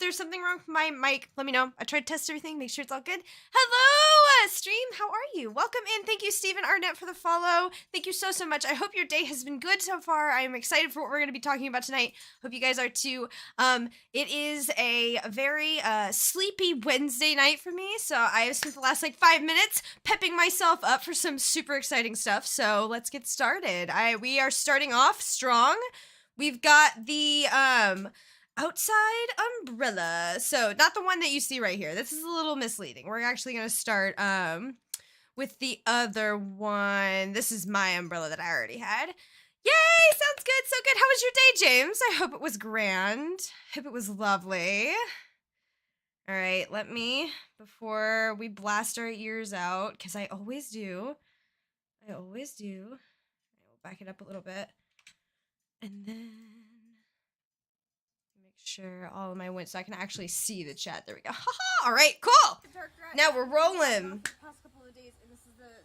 there's something wrong with my mic, let me know. I tried to test everything, make sure it's all good. Hello, stream. How are you? Welcome in. Thank you, Stephen Arnett, for the follow. Thank you so much. I hope your day has been good so far. I am excited for what we're going to be talking about tonight. Hope you guys are too. It is a very sleepy Wednesday night for me, so I have spent the last like 5 minutes pepping myself up for some super exciting stuff. So let's get started. We are starting off strong. We've got the outside umbrella. So not the one that you see right here. This is a little misleading. We're actually going to start with the other one. This is my umbrella that I already had. Yay! Sounds good. So good. How was your day, James? I hope it was grand. Hope it was lovely. All right, let me, before we blast our ears out, because I always do. I always do. We'll back it up a little bit. And then make sure all of my wins so I can actually see the chat. There we go. Haha! All right, cool. Now we're rolling.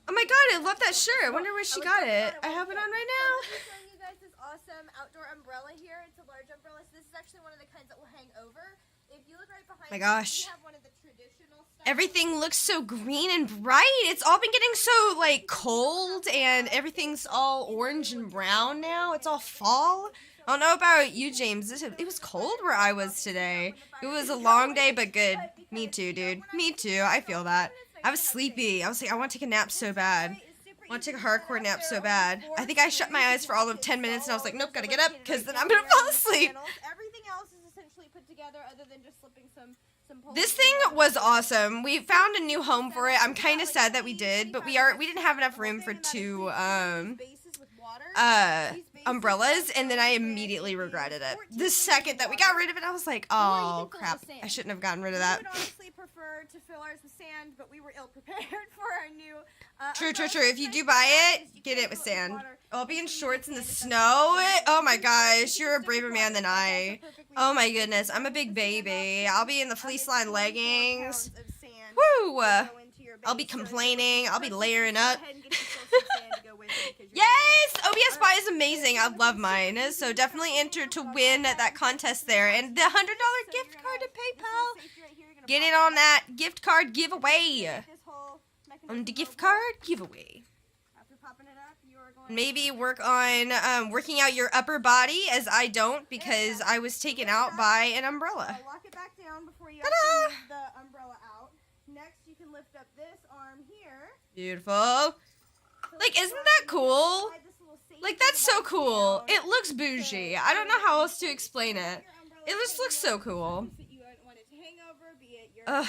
Oh my god, I love that shirt. I wonder where she got it. I have it on right now. I'm showing you guys this awesome outdoor umbrella here. It's a large umbrella. So this is actually one of the kinds that will hang over. If you look right behind my gosh. we have one of the traditional styles. Everything looks so green and bright. It's all been getting so like cold and everything's all orange and brown now. It's all fall. I don't know about you, James. It was cold where I was today. It was a long day, but good. Me too, dude. Me too. I feel that. I was sleepy. I was like, I want to take a nap so bad. I want to take a hardcore nap so bad. I think I shut my eyes for all of 10 minutes and I was like, nope, gotta get up because then I'm gonna fall asleep. Everything else is essentially put together other than just slipping some This thing was awesome. We found a new home for it. I'm kind of sad that we did, but we didn't have enough room for two umbrellas, and then I immediately regretted it. The second that we got rid of it, I was like, oh crap, I shouldn't have gotten rid of that. We would honestly prefer to fill ours with sand, but we were ill prepared for our new True. If you do buy it, get it with sand. I'll be in shorts in the snow. Oh my gosh, you're a braver man than I. Oh my goodness, I'm a big baby. I'll be in the fleece line leggings. Woo! I'll be complaining. I'll be layering up. Yes! OBS Buy is amazing. I love mine. So definitely enter to win that contest there. And the $100 gift card to PayPal. Get in on that gift card giveaway. On the gift card giveaway. Maybe work on working out your upper body, as I don't, because I was taken out by an umbrella. Lock it back down before you actually lift the umbrella out. Next, you can lift up this arm here. Beautiful. Like, isn't that cool? Like, that's so cool. It looks bougie. I don't know how else to explain it. It just looks so cool. Ugh.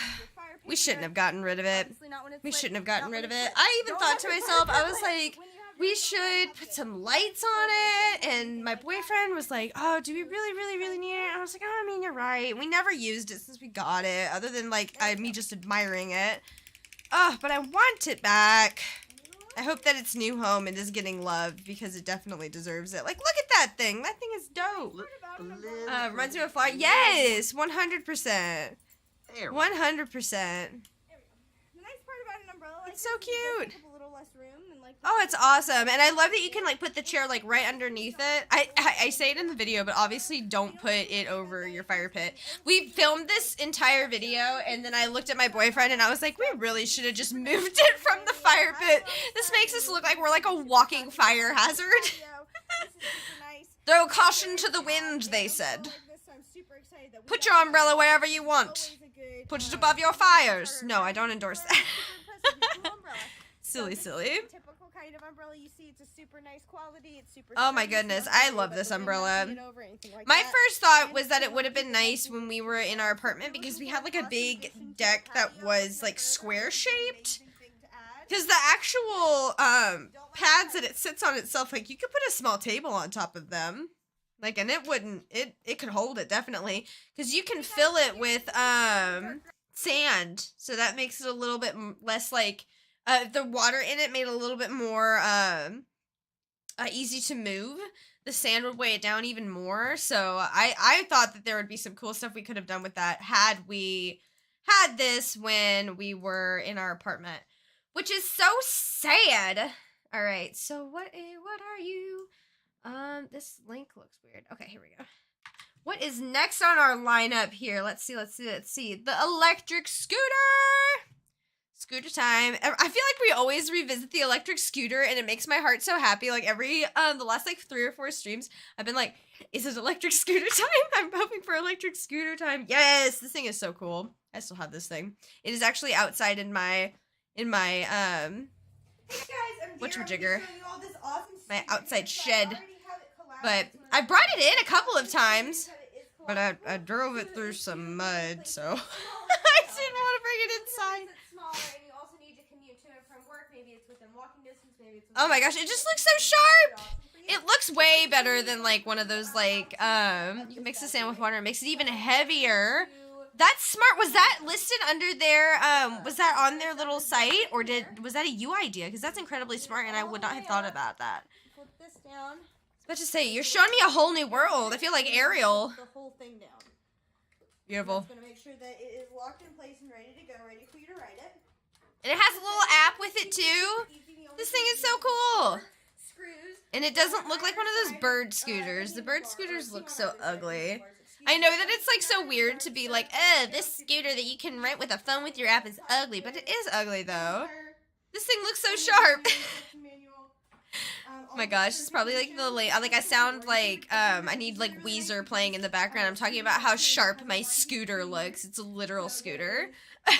We shouldn't have gotten rid of it. We shouldn't have gotten rid of it. I even thought to myself, I was like, we should put some lights on it. And my boyfriend was like, oh, do we really need it? And I was like, oh, I mean, you're right. We never used it since we got it, other than, like, me just admiring it. Oh, but I want it back. I hope that its new home and is getting loved because it definitely deserves it. Like, look at that thing. That thing is dope. Reminds me of a fly. Yes, 100%. 100%. The nice part about an umbrella, it's so cute. A little less room than, like, oh, it's awesome. And I love that you can, like, put the chair, like, right underneath it. I say it in the video, but obviously don't put it over your fire pit. We filmed this entire video, and then I looked at my boyfriend, and I was like, we really should have just moved it from the fire pit. This makes us look like we're, like, a walking fire hazard. Throw caution to the wind, they said. Put your umbrella wherever you want. Put it above your fires. No, I don't endorse that. Silly. Typical kind of umbrella you see. It's a super nice quality. It's super. Oh my goodness, I love this umbrella. My first thought was that it would have been nice when we were in our apartment because we had like a big deck that was like square shaped. Because the actual pads that it sits on itself, like you could put a small table on top of them. Like, and it wouldn't, it could hold it, definitely. Because you can fill it with, sand. So that makes it a little bit less, like, the water in it made it a little bit more, easy to move. The sand would weigh it down even more. So I thought that there would be some cool stuff we could have done with that had we had this when we were in our apartment. Which is so sad. All right, so what are you? This link looks weird. Okay, here we go. What is next on our lineup here? Let's see. The electric scooter. Scooter time. I feel like we always revisit the electric scooter, and it makes my heart so happy. Like every the last like 3 or 4 streams, I've been like, is it electric scooter time? I'm hoping for electric scooter time. Yes, this thing is so cool. I still have this thing. It is actually outside in my Hey guys, I'm whatchamajigger, awesome my outside shed. I already have it collapsed. But I brought it in a couple of times, but I drove it through some mud, so I didn't want to bring it inside. And you also need to commute to and from work. Maybe it's within walking distance. Maybe it's Oh my gosh, it just looks so sharp. It looks way better than like one of those like you can mix the sand with water and makes it even heavier. That's smart. Was that listed under their was that on their little site, or was that a you idea? Because that's incredibly smart, and I would not have thought about that. Put this down. I was about to say, you're showing me a whole new world. I feel like Ariel. The whole thing down. Beautiful. Just gonna make sure that it is locked in place and ready to go, ready for you to ride it. And it has a little app with it too. This thing is so cool. And it doesn't look like one of those bird scooters. The bird scooters look so ugly. I know that it's like so weird to be like, this scooter that you can rent with a phone with your app is ugly, but it is ugly though. This thing looks so sharp. Oh my gosh, it's probably like the late, like I sound like, I need like Weezer playing in the background. I'm talking about how sharp my scooter looks. It's a literal scooter. You're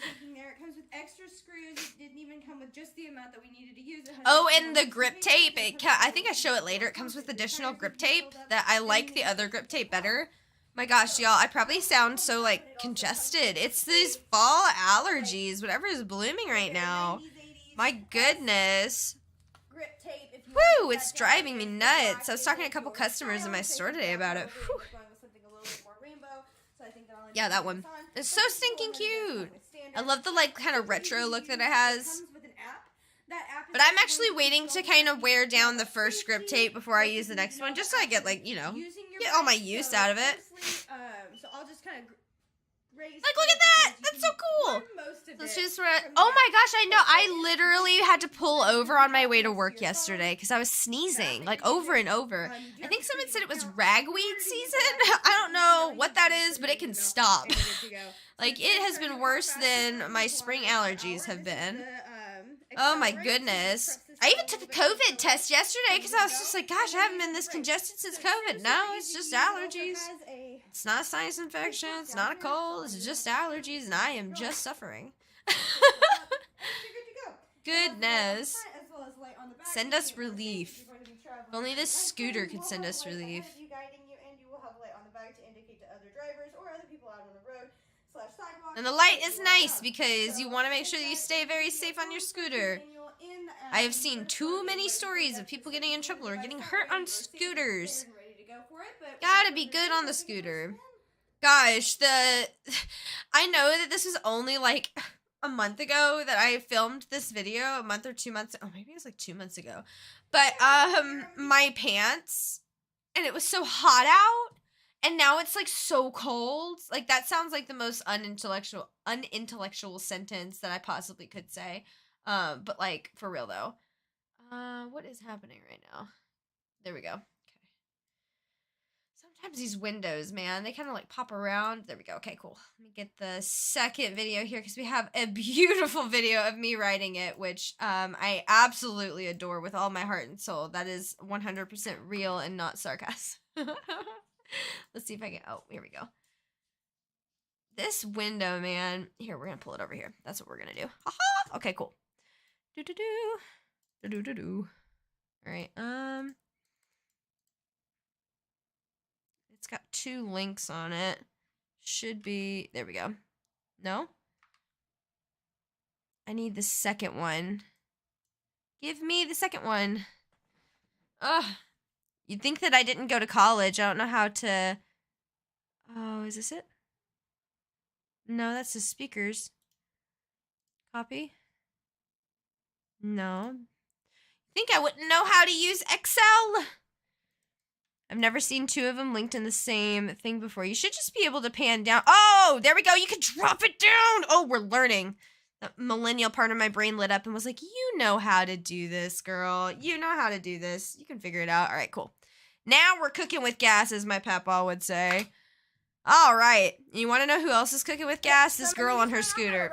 taking there. It comes with extra screws. It didn't even come with just the amount that we needed to use. Oh, and the grip tape. I think I show it later. It comes with additional grip tape that I like the other grip tape better. My gosh, y'all, I probably sound so like congested. It's these fall allergies, whatever is blooming right now. My goodness. Woo, it's driving me nuts. I was talking to a couple customers in my store today about it. Whew. Yeah, that one. It's so stinking cute. I love the like kind of retro look that it has. But I'm actually waiting to kind of wear down the first grip tape before I use the next one, just so I get like, you know, get all my use out of it. So I'll just kind of like, look at that! That's so cool! Let's just oh my gosh, I know. I literally had to pull over on my way to work yesterday because I was sneezing, like, over and over. I think someone said it was ragweed season. I don't know what that is, but it can stop. Like, it has been worse than my spring allergies have been. Oh my goodness. I even took a COVID test yesterday because I was just like, gosh, I haven't been this congested since COVID. No, it's just allergies. It's not a sinus infection. It's not a cold. It's just allergies, and I am just suffering. Goodness. Send us relief. If only this scooter could send us relief. And the light is nice because you want to make sure that you stay very safe on your scooter. I have seen too many stories of people getting in trouble or getting hurt on scooters. Gotta be good on the scooter. Gosh, I know that this was only like a month ago that I filmed this video, a month or 2 months, oh maybe it was like 2 months ago. But my pants, and it was so hot out, and now it's like so cold. Like that sounds like the most unintellectual sentence that I possibly could say. But like for real though. What is happening right now? There we go. Okay. Sometimes these windows, man, they kind of like pop around. There we go. Okay, cool. Let me get the second video here because we have a beautiful video of me riding it, which I absolutely adore with all my heart and soul. That is 100% real and not sarcasm. Let's see if I can. Oh, here we go. This window, man. Here, we're gonna pull it over here. That's what we're gonna do. Ha-ha! Okay, cool. Do-do-do. All right. It's got 2 links on it. Should be. There we go. No? I need the second one. Give me the second one. Ugh. You'd think that I didn't go to college. I don't know how to. Oh, is this it? No, that's the speakers. Copy? No. Think I wouldn't know how to use Excel? I've never seen 2 of them linked in the same thing before. You should just be able to pan down. Oh, there we go. You can drop it down. Oh, we're learning. The millennial part of my brain lit up and was like, you know how to do this, girl. You know how to do this. You can figure it out. All right, cool. Now we're cooking with gas, as my papa would say. All right. You want to know who else is cooking with gas? This girl on her scooter.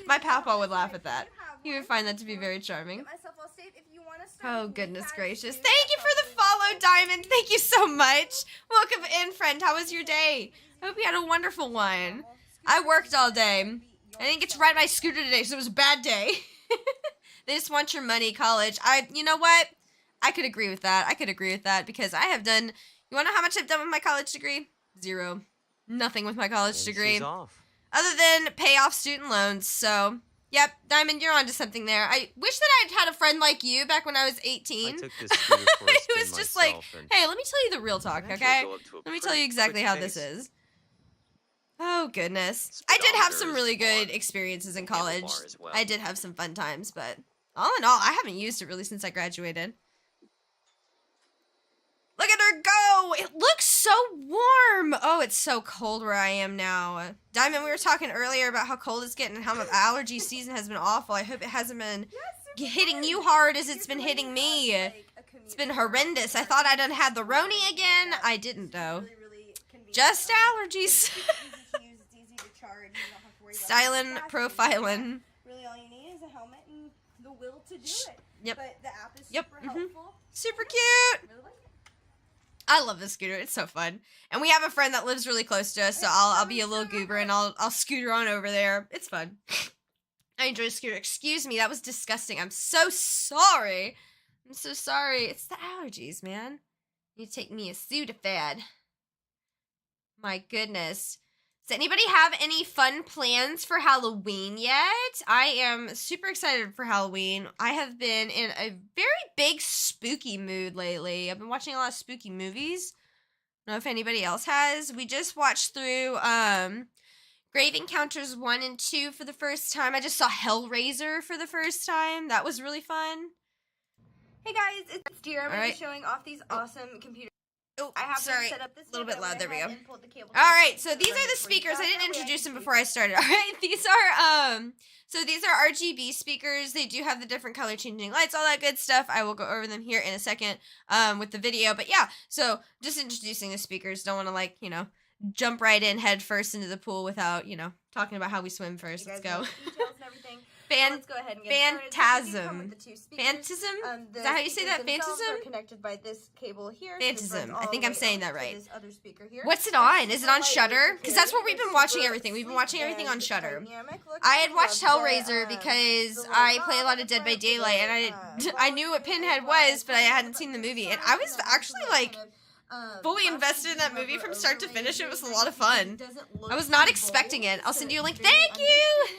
My papa would laugh at that. He would find that to be very charming. Oh, goodness gracious. Thank you for the follow, Diamond. Thank you so much. Welcome in, friend. How was your day? I hope you had a wonderful one. I worked all day. I didn't get to ride my scooter today, so it was a bad day. They just want your money, college. You know what? I could agree with that. I could agree with that because I have done, you want to know how much I've done with my college degree? Zero. Nothing with my college degree. She's off. Other than pay off student loans, so, yep, Diamond, you're onto something there. I wish that I'd had a friend like you back when I was 18. I took this scooter for a It spin was just like, myself, hey, let me tell you the real talk, eventually okay? go up to a Let me tell you pretty exactly quick how this pace. is. Oh, goodness. I did have some Speedometer really is good fun. experiences in Handlebar college. as well. I did have some fun times, but all in all, I haven't used it really since I graduated. Look at her go! It looks so warm! Oh, it's so cold where I am now. Diamond, we were talking earlier about how cold it's getting and how my allergy season has been awful. I hope it hasn't been hitting you hard as it's been hitting me. It's been horrendous. I thought I'd had the Roni again. I didn't, though. Just allergies. Styling, profiling. Really, all you need is a helmet and the will to do it. Yep. But the app is Yep. super helpful. Super cute. Really like it. I love this scooter. It's so fun. And we have a friend that lives really close to us, so I'll be a little goober and I'll scooter on over there. It's fun. I enjoy the scooter. Excuse me, that was disgusting. I'm so sorry. I'm so sorry. It's the allergies, man. You take me a Sudafed. My goodness. Does anybody have any fun plans for Halloween yet? I am super excited for Halloween. I have been in a very big spooky mood lately. I've been watching a lot of spooky movies. I don't know if anybody else has. We just watched through Grave Encounters 1 and 2 for the first time. I just saw Hellraiser for the first time. That was really fun. Hey guys, it's Deer. I'm going to Alright. be showing off these awesome computers. Oh, I have sorry. them set up this A little way, bit but I loud. There we went go. ahead and pulled the cable All right, so to these run are it the for you. speakers. I That didn't way introduce can them see. before I started. All right, these are so these are RGB speakers. They do have the different color changing lights, all that good stuff. I will go over them here in a second with the video. But yeah, so just introducing the speakers. Don't want to like, jump right in head first into the pool without, talking about how we swim first. You Let's guys go. know the details and everything. So Fan let's go ahead and get started. So they do come with the two speakers. Phantasm? The Is that how you say speakers that? themselves Phantasm? are connected by this cable here. So this Phantasm. runs I all think the I'm way saying up that to right. this other speaker here. What's it It's on? Is it super on lightweight Shudder? to Because that's carry. what we've been It's watching super everything. We've been sleek watching everything and on Shudder. dynamic looking. I had love watched the, Hellraiser because the little I knob play a lot on of the Dead by front with Daylight, the, and I knew what Pinhead was, but I hadn't seen the movie, and I was actually like fully invested in that movie from start to finish. It was a lot of fun. I was not expecting it. I'll send you a link. Thank you.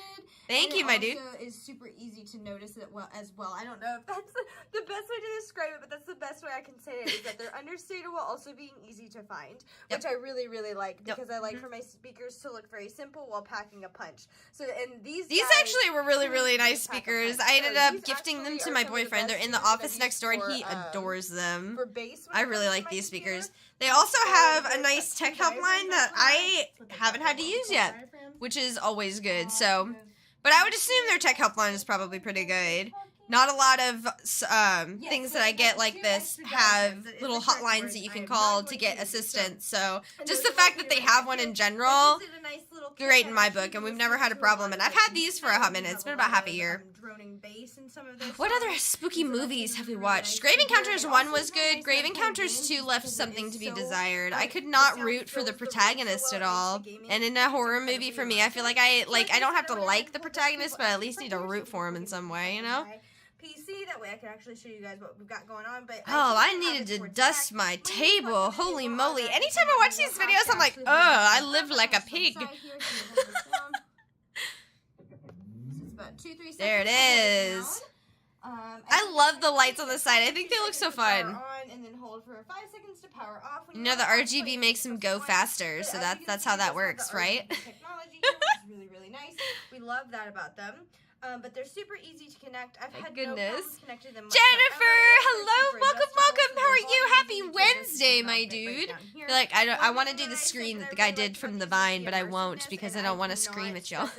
Thank you, my dude. Also is super easy to notice it as well. I don't know if that's the best way to describe it, but that's the best way I can say it, is that they're understated while also being easy to find, which I really, really like, because I like for my speakers to look very simple while packing a punch. So, and these guys actually were really, really nice pack a speakers. punch. I ended So up these gifting them actually to are my some of the boyfriend. They're best in the speakers office I've next door, and used he for, adores them. for bass when I it really comes to like my these computer. speakers. They also have a There's, nice like, tech two helpline diaphragms that on I top. haven't had to use yet, Diaphragms. which is always good. So, but I would assume their tech helpline is probably pretty good. Not a lot of things that I get like this have little hotlines that you can call to get assistance. So just the fact that they have one in general, great in my book, and we've never had a problem. And I've had these for a hot minute. It's been about half a year. What other spooky movies have we watched? Grave Encounters 1 was good. Grave Encounters 2 left something to be desired. I could not root for the protagonist at all. And in a horror movie, for me, I feel like I don't have to like the protagonist, but I at least need to root for him in some way, you know? PC, that way I can actually show you guys what we've got going on. But Oh, I needed to dust my table. Holy moly. Anytime I watch these videos, I'm like, I live like a pig. There it is. I love the lights on the side. I think they look so fun. You know, the RGB makes them go faster, so that's how that works, right? Really, really nice. We love that about them. But they're super easy to connect. I've had no goodness. problems connecting them. Jennifer, hello, welcome. How are you? Happy Wednesday, my dude. I feel like I want to do the scream that the guy did from the Vine, but I won't because I don't want to scream at y'all.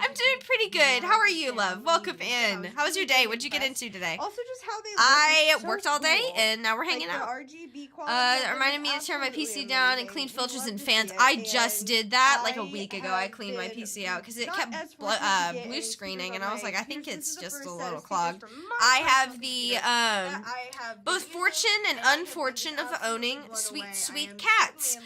I'm doing pretty pretty good. How are you, love? Welcome in. How was your day? What'd you get into today? Also, just how they look. I so worked all day, cool. and now we're hanging like out. The RGB quality That reminded me to turn my PC down and clean filters and fans. I just did that like a week ago. I cleaned my PC out because it kept blue screening, and I was like, I think it's just a little clogged. I have the both fortune and unfortune of owning sweet cats.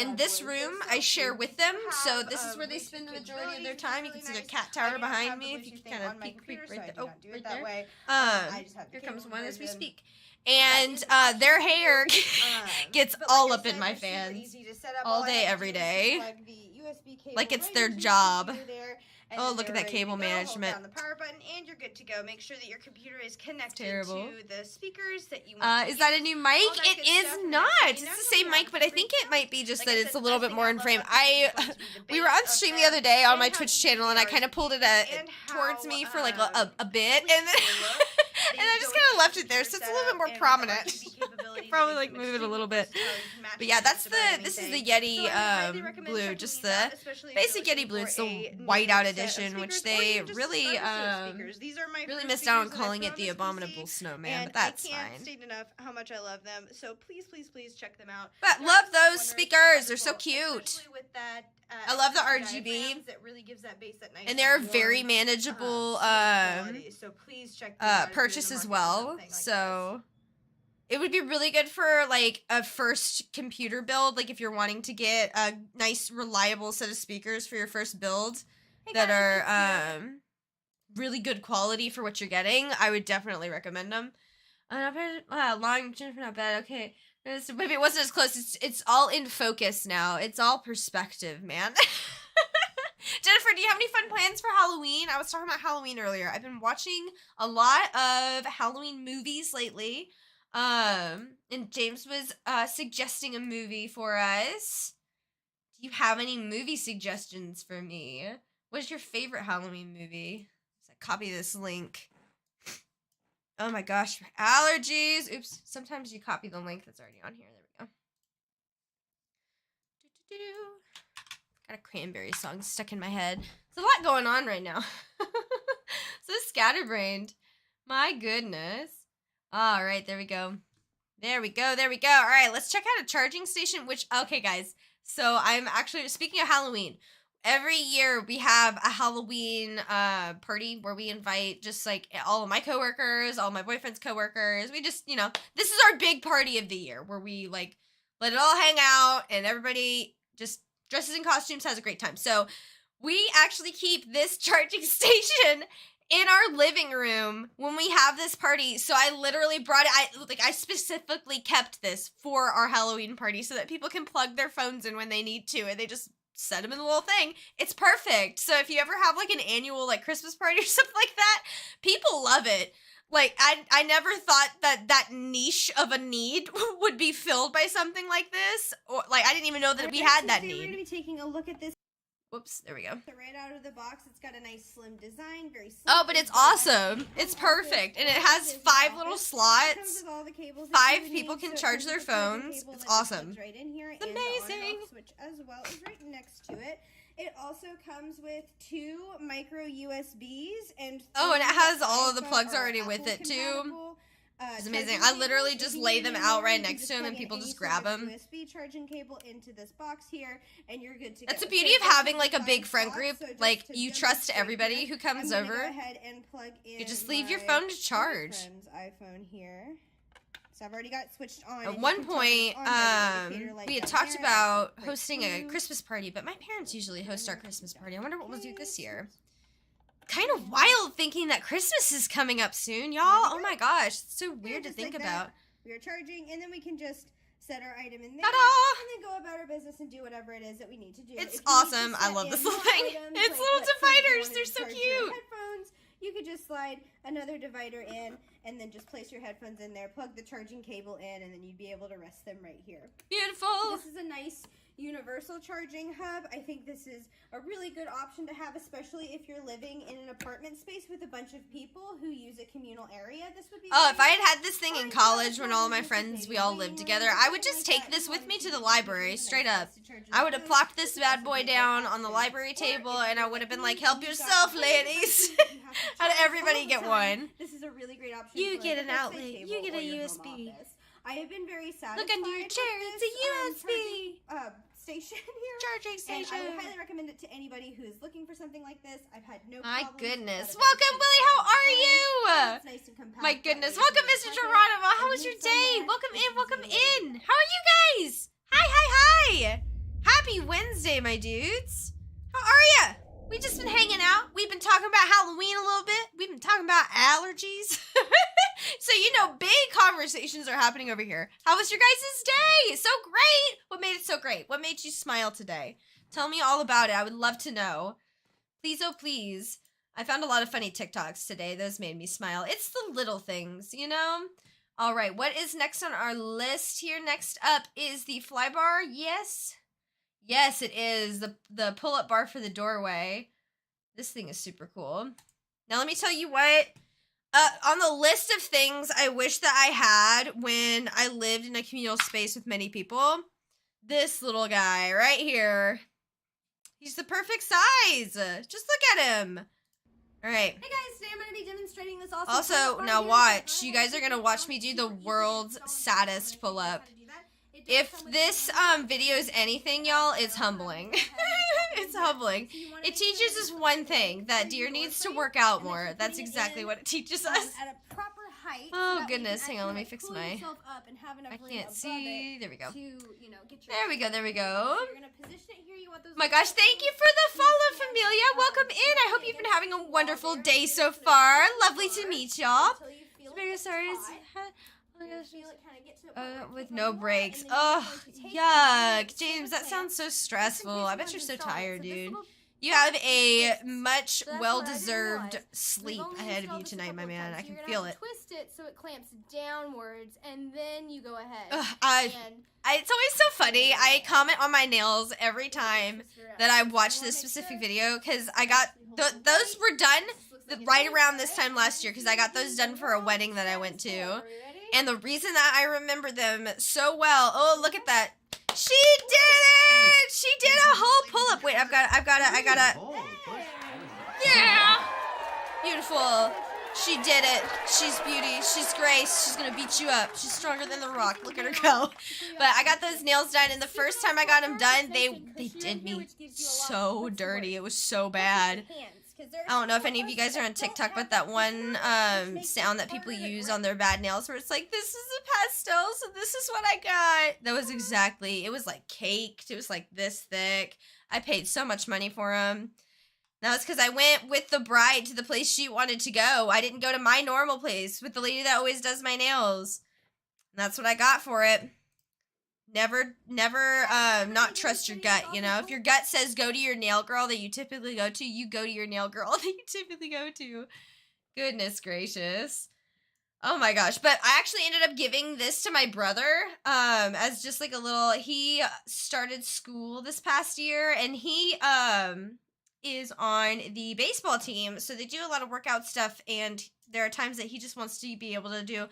In this room, I share with them, so this is where they spend the majority of their time. You can see their cat tower behind me if you can kind of peek right there. Oh, right there. Here comes one as we speak. And their hair gets all up in my fans all day, every day. Like it's their job. Oh, look at that cable management. Hold down the power button and you're good to go. Make sure that your computer is connected to the speakers that you want. Is that a new mic? It is not. It's the same mic, but I think it might be just that it's a little bit more in frame. We were on stream the other day on my Twitch channel, and I kind of pulled it towards me for like a bit, and then and I just kind of left it there, so it's a little bit more prominent. Could probably like move it a little bit. But yeah, this is the Yeti blue, just the basic Yeti blue. It's the whiteout edition, which they really missed out on calling it the Abominable Snowman, but that's fine. I can't state enough how much I love them, so please check them out. But love those speakers, they're so cute. I love the RGB, and they're very manageable purchase as well, so it would be really good for like a first computer build, like if you're wanting to get a nice reliable set of speakers for your first build that are really good quality for what you're getting. I would definitely recommend them. Long Jennifer, not bad. Okay, maybe it wasn't as close. It's all in focus now. It's all perspective, man. Jennifer, do you have any fun plans for Halloween? I was talking about Halloween earlier. I've been watching a lot of Halloween movies lately. And James was suggesting a movie for us. Do you have any movie suggestions for me? What is your favorite Halloween movie? So copy this link. Oh my gosh, allergies. Oops, sometimes you copy the link that's already on here. There we go. Got a Cranberry song stuck in my head. There's a lot going on right now. So scatterbrained. My goodness. All right, there we go. There we go. All right, let's check out a charging station, okay, guys. So I'm actually, speaking of Halloween, every year we have a Halloween party where we invite just like all of my coworkers, all my boyfriend's coworkers. We just, this is our big party of the year where we like let it all hang out and everybody just dresses in costumes, has a great time. So we actually keep this charging station in our living room when we have this party. So I literally brought it, I specifically kept this for our Halloween party so that people can plug their phones in when they need to, and they just set them in the little thing. It's perfect. So if you ever have like an annual like Christmas party or something like that, people love it. Like I never thought that niche of a need would be filled by something like this, or like I didn't even know that we had that need. We're gonna be taking a look at this. Whoops, there we go. So right out of the box, it's got a nice slim design, very slim. Oh, but it's awesome. It's perfect. And it has 5 little slots. 5 people can charge their phones. It's awesome. Right in here. It's amazing. The switch as well is right next to it. It also comes with 2 micro USBs and and it has all of the plugs already with it too. It's amazing. I literally just lay them out right next to him and people just grab them. USB charging cable into this box here, and you're good to go. That's the beauty of having like a big friend group. Like you trust everybody who comes over. Go ahead and plug in. You just leave your phone to charge. Friend's iPhone here. So I've already got switched on. At one point, we had talked about hosting a Christmas party, but my parents usually host our Christmas party. I wonder what we'll do this year. Kind of wild thinking that Christmas is coming up soon, y'all. Oh my gosh, it's so weird to think about. We are charging, and then we can just set our item in there, ta-da! And then go about our business and do whatever it is that we need to do. It's awesome. I love this little thing. It's little dividers. They're so cute. Headphones. You could just slide another divider in, and then just place your headphones in there, plug the charging cable in, and then you'd be able to rest them right here. Beautiful. This is a nice universal charging hub. I think this is a really good option to have, especially if you're living in an apartment space with a bunch of people who use a communal area. This would be if I had this thing in college when all of my friends, we all lived together, I would just take this with me to the library, straight up. I would have plopped this bad boy down on the library table, and I would have been like, help yourself, ladies. How did everybody get one? This is a really great option. You get an outlet. You get a USB. I have been very satisfied. Look under your chair. It's a USB station here. Charging station. And I would highly recommend it to anybody who is looking for something like this. I've had no My problems. goodness. Welcome, Willie. How are you? It's nice and compact. My goodness. Welcome, Mr. Geronimo. How was your day? Welcome in. Welcome in. How are you guys? Hi, hi, hi. Happy Wednesday, my dudes. How are ya? We just been hanging out. We've been talking about Halloween a little bit. We've been talking about allergies. So, you know, big conversations are happening over here. How was your guys' day? So great. What made it so great? What made you smile today? Tell me all about it. I would love to know. Please, oh please. I found a lot of funny TikToks today. Those made me smile. It's the little things, you know? All right, what is next on our list here? Next up is the fly bar. Yes. Yes, it is. The pull-up bar for the doorway. This thing is super cool. Now, let me tell you what. On the list of things I wish that I had when I lived in a communal space with many people, this little guy right here. He's the perfect size. Just look at him. All right. Hey guys, today I'm going to be demonstrating this Also, now watch. You guys are going to watch me do the world's saddest pull-up. If this video is anything, y'all, it's humbling. It's humbling. It teaches us one thing, that Deer needs to work out more. That's exactly what it teaches us. At a proper height. Oh goodness, hang on, let me fix my... I can't see. There we go. There we go, there we go. My gosh, thank you for the follow, Familia. Welcome in. I hope you've been having a wonderful day so far. Lovely to meet y'all. With no breaks. Oh, yuck. James, that sounds so stressful. I bet you're so tired, dude. You have a much well-deserved sleep ahead of you tonight, my man. I can feel it. Twist it so it clamps downwards, and then you go ahead. It's always so funny. I comment on my nails every time that I watch this specific video, because I got... those were done right around this time last year, because I got those done for a wedding that I went to. And the reason that I remember them so well, oh, look at that. She did it! She did a whole pull-up. Wait, I gotta. Yeah! Beautiful. She did it. She's beauty. She's grace. She's gonna beat you up. She's stronger than the rock. Look at her go. But I got those nails done, and the first time I got them done, they did me so dirty. It was so bad. I don't know if any of you guys are on TikTok, but that one sound that people use on their bad nails where it's like, this is a pastel, so this is what I got. That was exactly, it was like caked. It was like this thick. I paid so much money for them. That was because I went with the bride to the place she wanted to go. I didn't go to my normal place with the lady that always does my nails. And that's what I got for it. Never not trust your gut, you know? If your gut says go to your nail girl that you typically go to, you go to your nail girl that you typically go to. Goodness gracious. Oh my gosh. But I actually ended up giving this to my brother as just like a little... He started school this past year, and he is on the baseball team. So they do a lot of workout stuff, and there are times that he just wants to be able to do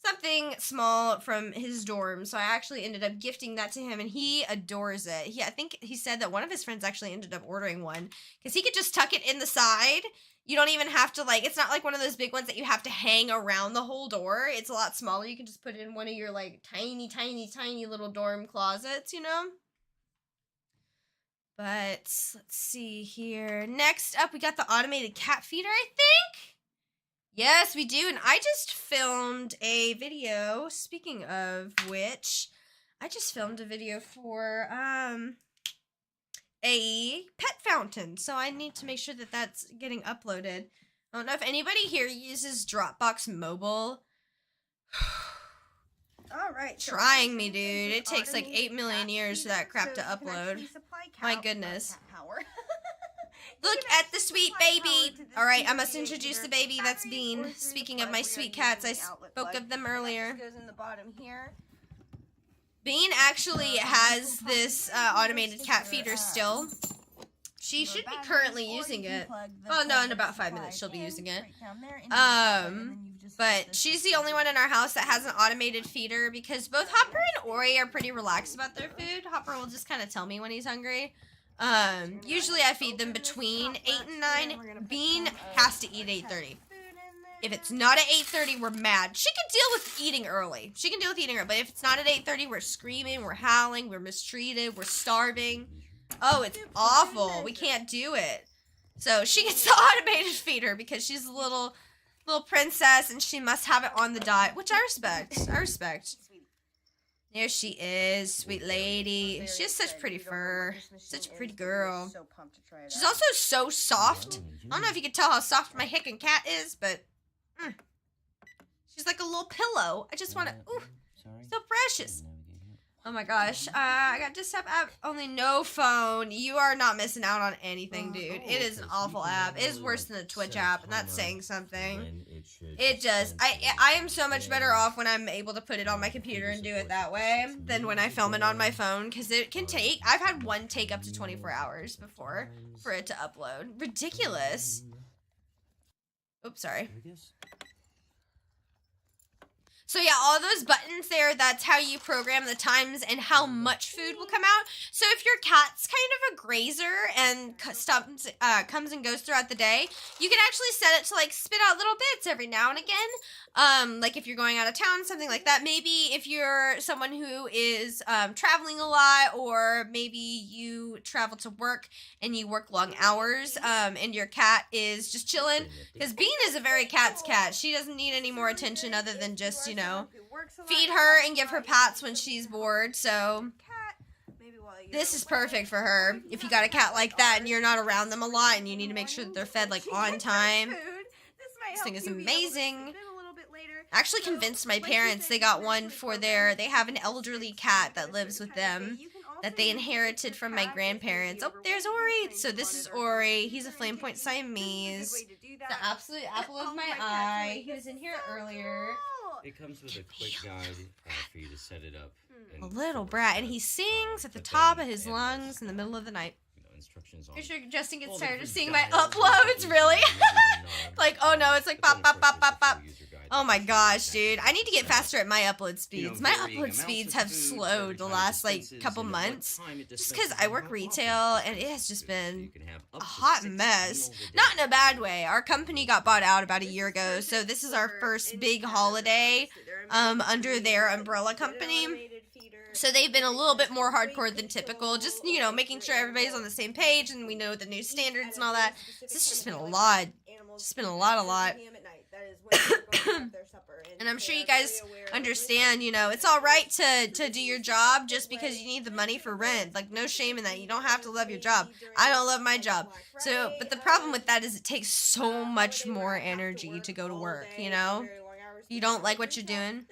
something small from his dorm. So I actually ended up gifting that to him, and he adores it. I think he said that one of his friends actually ended up ordering one because he could just tuck it in the side. You don't even have to, like, it's not like one of those big ones that you have to hang around the whole door. It's a lot smaller. You can just put it in one of your, like, tiny, tiny, tiny little dorm closets, you know? But let's see here. Next up, we got the automated cat feeder, I think. Yes, we do, and I just filmed a video, speaking of which, I just filmed a video for, a pet fountain, so I need to make sure that that's getting uploaded. I don't know if anybody here uses Dropbox Mobile. Alright. Trying me, dude. It takes like 8 million years for that crap to upload. My goodness. Look at the sweet baby. All right, I must introduce the baby. That's Bean. Speaking of my sweet cats, I spoke of them earlier. Goes in the bottom here. Bean actually has this automated cat feeder still. She should be currently using it. Well, no, in about 5 minutes she'll be using it. But she's the only one in our house that has an automated feeder because both Hopper and Ori are pretty relaxed about their food. Hopper will just kind of tell me when he's hungry. Usually I feed them between 8 and 9. Bean has to eat 8:30. If it's not at 8:30, we're mad. She can deal with eating early. But if it's not at 8:30, we're screaming, we're howling, we're mistreated, we're starving. Oh, it's awful. We can't do it. So she gets the automated feeder because she's a little princess and she must have it on the dot, which I respect. There she is, sweet lady. She has such pretty fur. Such a pretty girl. She's also so soft. I don't know if you can tell how soft my hickin' cat is, but she's like a little pillow. I just want to, ooh, so precious. Oh my gosh, I got Desktop app, only no phone. You are not missing out on anything, dude. It is an awful app. It is worse than the Twitch app, and that's saying something. It does. I am so much better off when I'm able to put it on my computer and do it that way than when I film it on my phone, because it can take, I've had one take up to 24 hours before for it to upload. Ridiculous. Oops, sorry. So yeah, all those buttons there, that's how you program the times and how much food will come out. So if your cat's kind of a grazer and comes and goes throughout the day, you can actually set it to like spit out little bits every now and again. Like if you're going out of town, something like that. Maybe if you're someone who is traveling a lot, or maybe you travel to work and you work long hours, and your cat is just chilling. Because Bean is a very cat's cat. She doesn't need any more attention other than just, you know, feed her and give her pats when she's bored. So this is perfect for her. If you got a cat like that and you're not around them a lot and you need to make sure that they're fed like on time, this thing is amazing. I actually convinced my parents. They got one for they have an elderly cat that lives with them that they inherited from my grandparents. Oh, there's Ori. So this is Ori. He's a Flame Point Siamese. The absolute apple of my eye. He was in here earlier. It comes with a quick guide for you to set it up. A little brat, and he sings at the top of his lungs in the middle of the night. Instructions on. Pretty sure Justin gets tired of seeing my uploads, really? Like, oh no, it's like pop, pop, pop, pop, pop. Oh my gosh, dude. I need to get faster at my upload speeds. My upload speeds have slowed the last, like, couple months. Just because I work retail, and it has just been a hot mess. Not in a bad way. Our company got bought out about a year ago, so this is our first big holiday under their umbrella company. So they've been a little bit more hardcore than typical, just, you know, making sure everybody's on the same page and we know the new standards and all that. So it's just been a lot. Just been a lot. And I'm sure you guys understand, you know, it's all right to do your job just because you need the money for rent. Like, no shame in that. You don't have to love your job. I don't love my job. So, but the problem with that is it takes so much more energy to go to work, you know? You don't like what you're doing.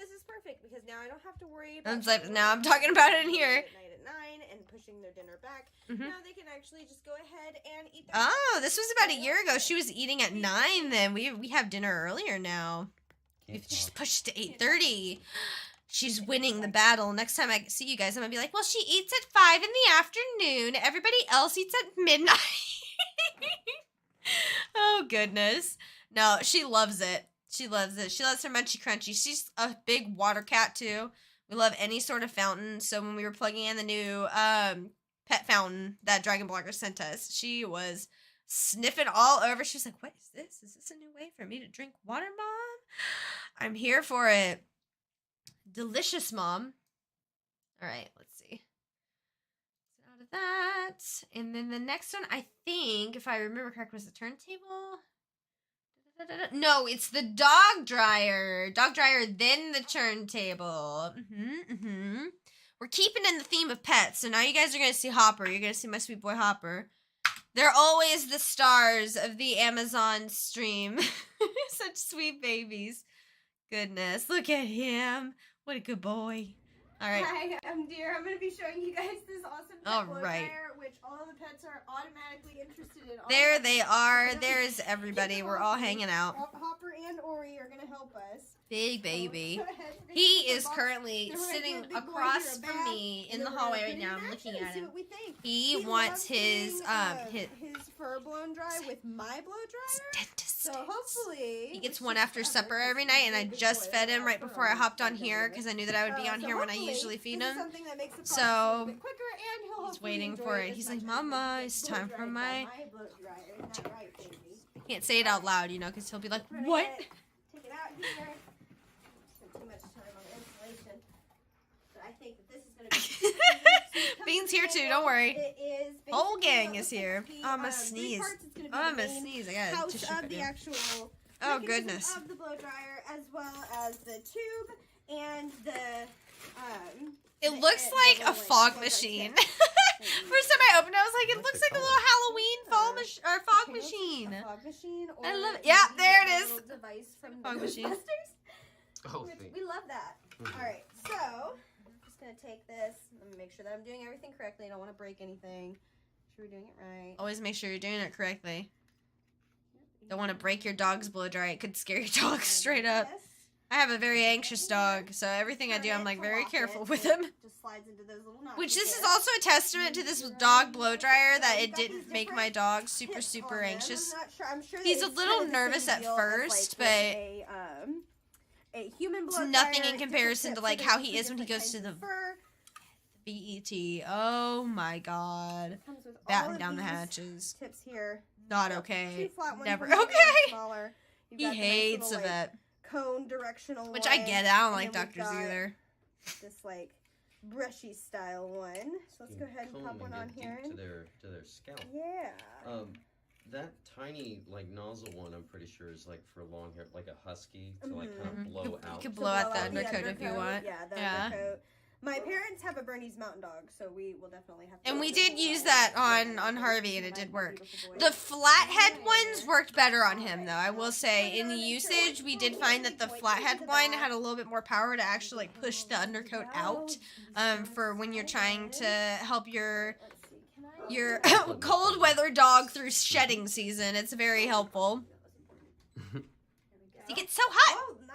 Because now I don't have to worry about now I'm talking about it in here. At night at 9 and pushing their dinner back. Now they can actually just go ahead and eat their Oh, this was about a year ago. She was eating at 9 then. We have dinner earlier now. We've just pushed to 8:30. She's winning the battle. Next time I see you guys, I'm going to be like, well, she eats at 5 in the afternoon. Everybody else eats at midnight. Oh, goodness. No, she loves it. She loves it. She loves her Munchy Crunchy. She's a big water cat, too. We love any sort of fountain. So when we were plugging in the new pet fountain that Dragon Blogger sent us, she was sniffing all over. She was like, what is this? Is this a new way for me to drink water, Mom? I'm here for it. Delicious, Mom. All right, let's see. Out of that. And then the next one, I think, if I remember correct, was the turntable. No, it's the dog dryer. Dog dryer, then the turntable. We're keeping in the theme of pets. So now you guys are going to see Hopper. You're going to see my sweet boy Hopper. They're always the stars of the Amazon stream. Such sweet babies. Goodness, look at him. What a good boy. All right. Hi, I'm Deer. I'm going to be showing you guys this awesome pet blow dryer, which all the pets are automatically interested in. There they are. There's everybody. We're all hanging out. Hopper and Ori are going to help us. Big baby. He is currently sitting across from me in the hallway right now. I'm looking at him. He wants his fur blown dry with my blow dryer. Dentist. So hopefully he gets one after supper every night, and I just fed him right before I hopped on here because I knew that I would be on here when I usually feed him. So he's waiting for it. He's like, "Mama, it's time for my." I can't say it out loud, you know, because he'll be like, "What?" Take it out here. Too much time on installation. But I think that this is going to be Bean's here too, don't worry. It is whole gang is here. Oh, I'm gonna sneeze. Oh, I'm gonna sneeze. I got a tissue of the actual oh goodness. Of the blow dryer, as well as the tube and the it looks like a fog machine. First time I opened it, I was like, it looks like a little Halloween fog machine. Fog machine. I love it. Yeah, there it is. Device from fog machine. Oh, we love that. All right, so I'm just gonna take this. Let me make sure that I'm doing everything correctly. I don't want to break anything. Make sure we're doing it right. Always make sure you're doing it correctly. Don't want to break your dog's blow dry. It could scare your dog straight up. I have a very anxious dog, so everything I do, I'm like very careful with him. Just slides into those little knots. Which this is also a testament to this dog blow dryer that it didn't make my dog super anxious. I'm sure he's a little nervous at first, but a human blow it's nothing in comparison to like how he is when he goes to the BET. Oh my god. Batten down the hatches. Tips here. Not okay. Never okay. He hates of it. Cone directional which I get. I don't like doctors either. This like brushy style one. So let's go ahead and pop one on here. To their scalp. Yeah. That tiny like nozzle one, I'm pretty sure is like for long hair, like a husky to like kind of blow out. You can blow out the undercoat if you want. Yeah, the undercoat. My parents have a Bernese Mountain Dog, so we will definitely have to. And we did use that on Harvey, and it did work. The flathead ones worked better on him, though. I will say, in the usage, we did find that the flathead one had a little bit more power to actually like push the undercoat out, for when you're trying to help your cold weather dog through shedding season. It's very helpful. It gets so hot. Oh, nice.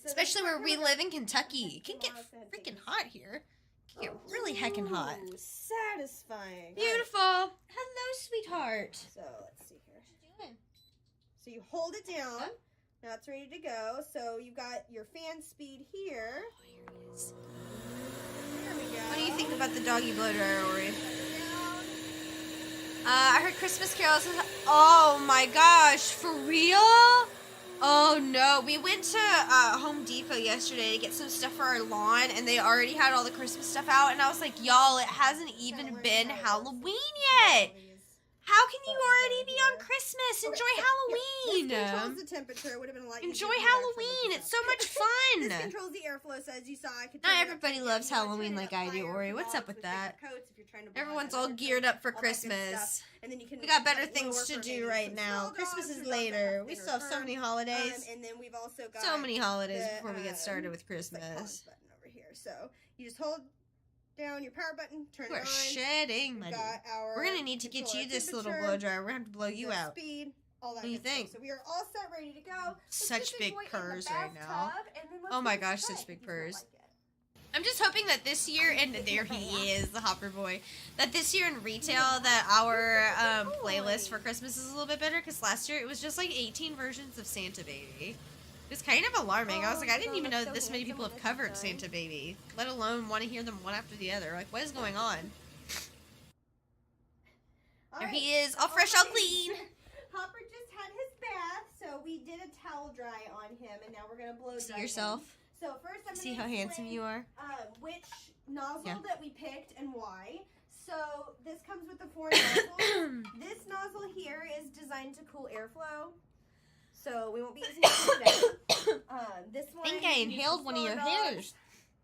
Especially where we live in Kentucky. It can get freaking hot here. It can get really heckin' hot. Satisfying. Beautiful. Hello, sweetheart. So, let's see here. What you doing? So you hold it down. Now it's ready to go. So you've got your fan speed here. Oh, here it is. There we go. What do you think about the doggy blow dryer, Ori? I heard Christmas carols. Oh my gosh, for real? Oh no, we went to Home Depot yesterday to get some stuff for our lawn, and they already had all the Christmas stuff out, and I was like, y'all, it hasn't even been Halloween yet. How can you already be on Christmas? Enjoy Halloween. This controls the temperature. It would have been a lot Enjoy Halloween. It's so much fun. This controls the airflow, so as you saw, I could. Not everybody loves Halloween like I do, Ori. What's up with that? Everyone's all geared up for Christmas. We got better things to do right now. Christmas is later. We still have so many holidays. And then we've also got so many holidays before we get started with Christmas. Button over here. So you just hold down your power button, turn it on. We're shedding, my dude. We're gonna need to get you this little blow dryer. We're gonna have to blow you out. Speed, all that what do you think? So we are all set, ready to go. Such big purrs right now. Oh my gosh, such big purrs. I'm just hoping that this year, and there he is, the Hopper boy, that this year in retail that our playlist for Christmas is a little bit better, because last year it was just like 18 versions of Santa Baby. It was kind of alarming. I was like, I didn't even know that this many people have covered Santa Baby, let alone want to hear them one after the other. Like, what is going on? There he is, all fresh, all clean. Hopper just had his bath, so we did a towel dry on him, and now we're going to blow dry See yourself. him. So first I'm See how handsome you are? Which nozzle that we picked and why. So this comes with the 4 nozzles. This nozzle here is designed to cool airflow. So we won't be using it today. This one. I think I inhaled one of your hairs.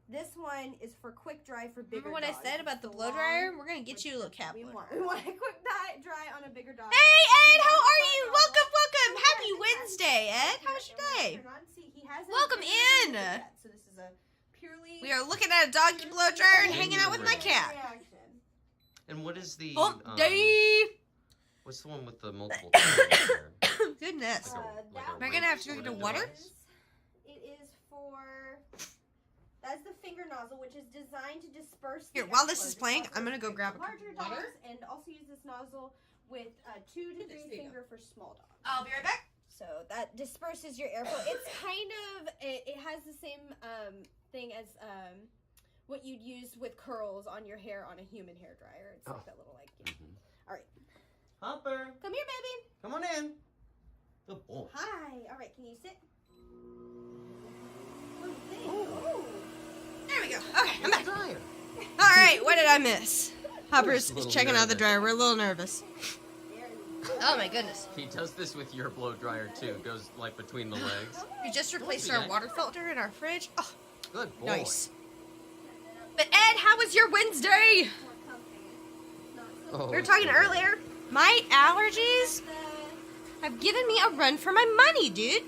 This one is for quick dry for bigger Remember what dogs. I said about the blow dryer? We're going to get you a little cat we blow want dryer. a quick dry on a bigger dog. Hey, Ed, how are you? Welcome. Happy Wednesday, Ed. How was your day? Welcome in. So this is a purely basically. We are looking at a doggy blow dryer and hanging out with my cat. And what is the Dave! what's the one with the multiple channels there? Goodness. Like Am I gonna have to go get water? It is for. That's the finger nozzle, which is designed to disperse. Here, while this is playing, I'm gonna go grab a cup larger of water. dogs, and also use this nozzle with 2 to 3 finger for small dogs. I'll be right back. So that disperses your airflow. It's kind of it has the same thing as what you'd use with curls on your hair on a human hair dryer. It's like that little All right. Hopper, Come here, baby. come on in. Good boy. Hi. All right. Can you sit? Oh. There we go. Okay, I'm back. Dryer. All right, what did I miss? Hopper's Just a little checking out the nervous. dryer. We're a little nervous. Oh my goodness. He does this with your blow dryer too. It goes like between the legs. We just replaced our water filter in our fridge. Oh, Good boy. nice. But Ed, how was your Wednesday? Oh, We were talking earlier. My allergies have given me a run for my money, dude.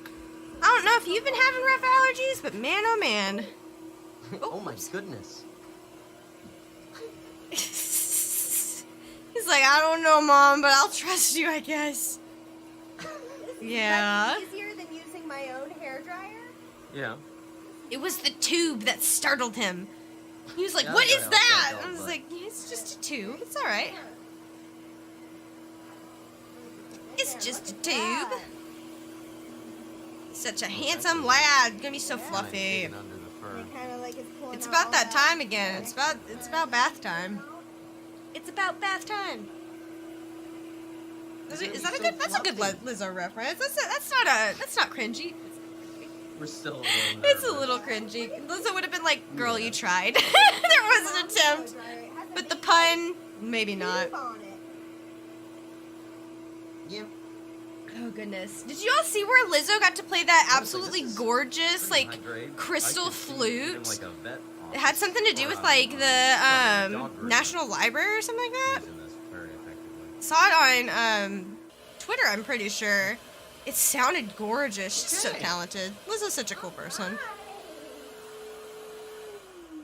I don't know if you've been having rough allergies, but man, oh man. Oh my goodness. He's like, I don't know, Mom, but I'll trust you, I guess. Yeah. That's easier than using my own hair dryer. Yeah. It was the tube that startled him. He was like, Yeah, what that's is right, that? I'll I was but- like, yeah, it's just a tube. It's all right. It's just a tube. He's such a handsome lad. Gonna be so fluffy. Digging under the fur. Kind of like It's about that time again. It's about bath time. It's about bath time. Is that a good? That's a good Lizzo reference. That's not cringy. We're still a little It's a nervous. little cringy. Lizzo would have been like, "Girl, you tried." There was an attempt, but the pun, maybe not. Yeah. Oh goodness! Did you all see where Lizzo got to play that Honestly, absolutely this is gorgeous, pretty like, high grade. crystal I could see flute? him like a vet It had something to do with like the National Library or something like that. using this very effectively. Saw it on Twitter, I'm pretty sure. It sounded gorgeous. She's so talented. Lizzo's such a cool person.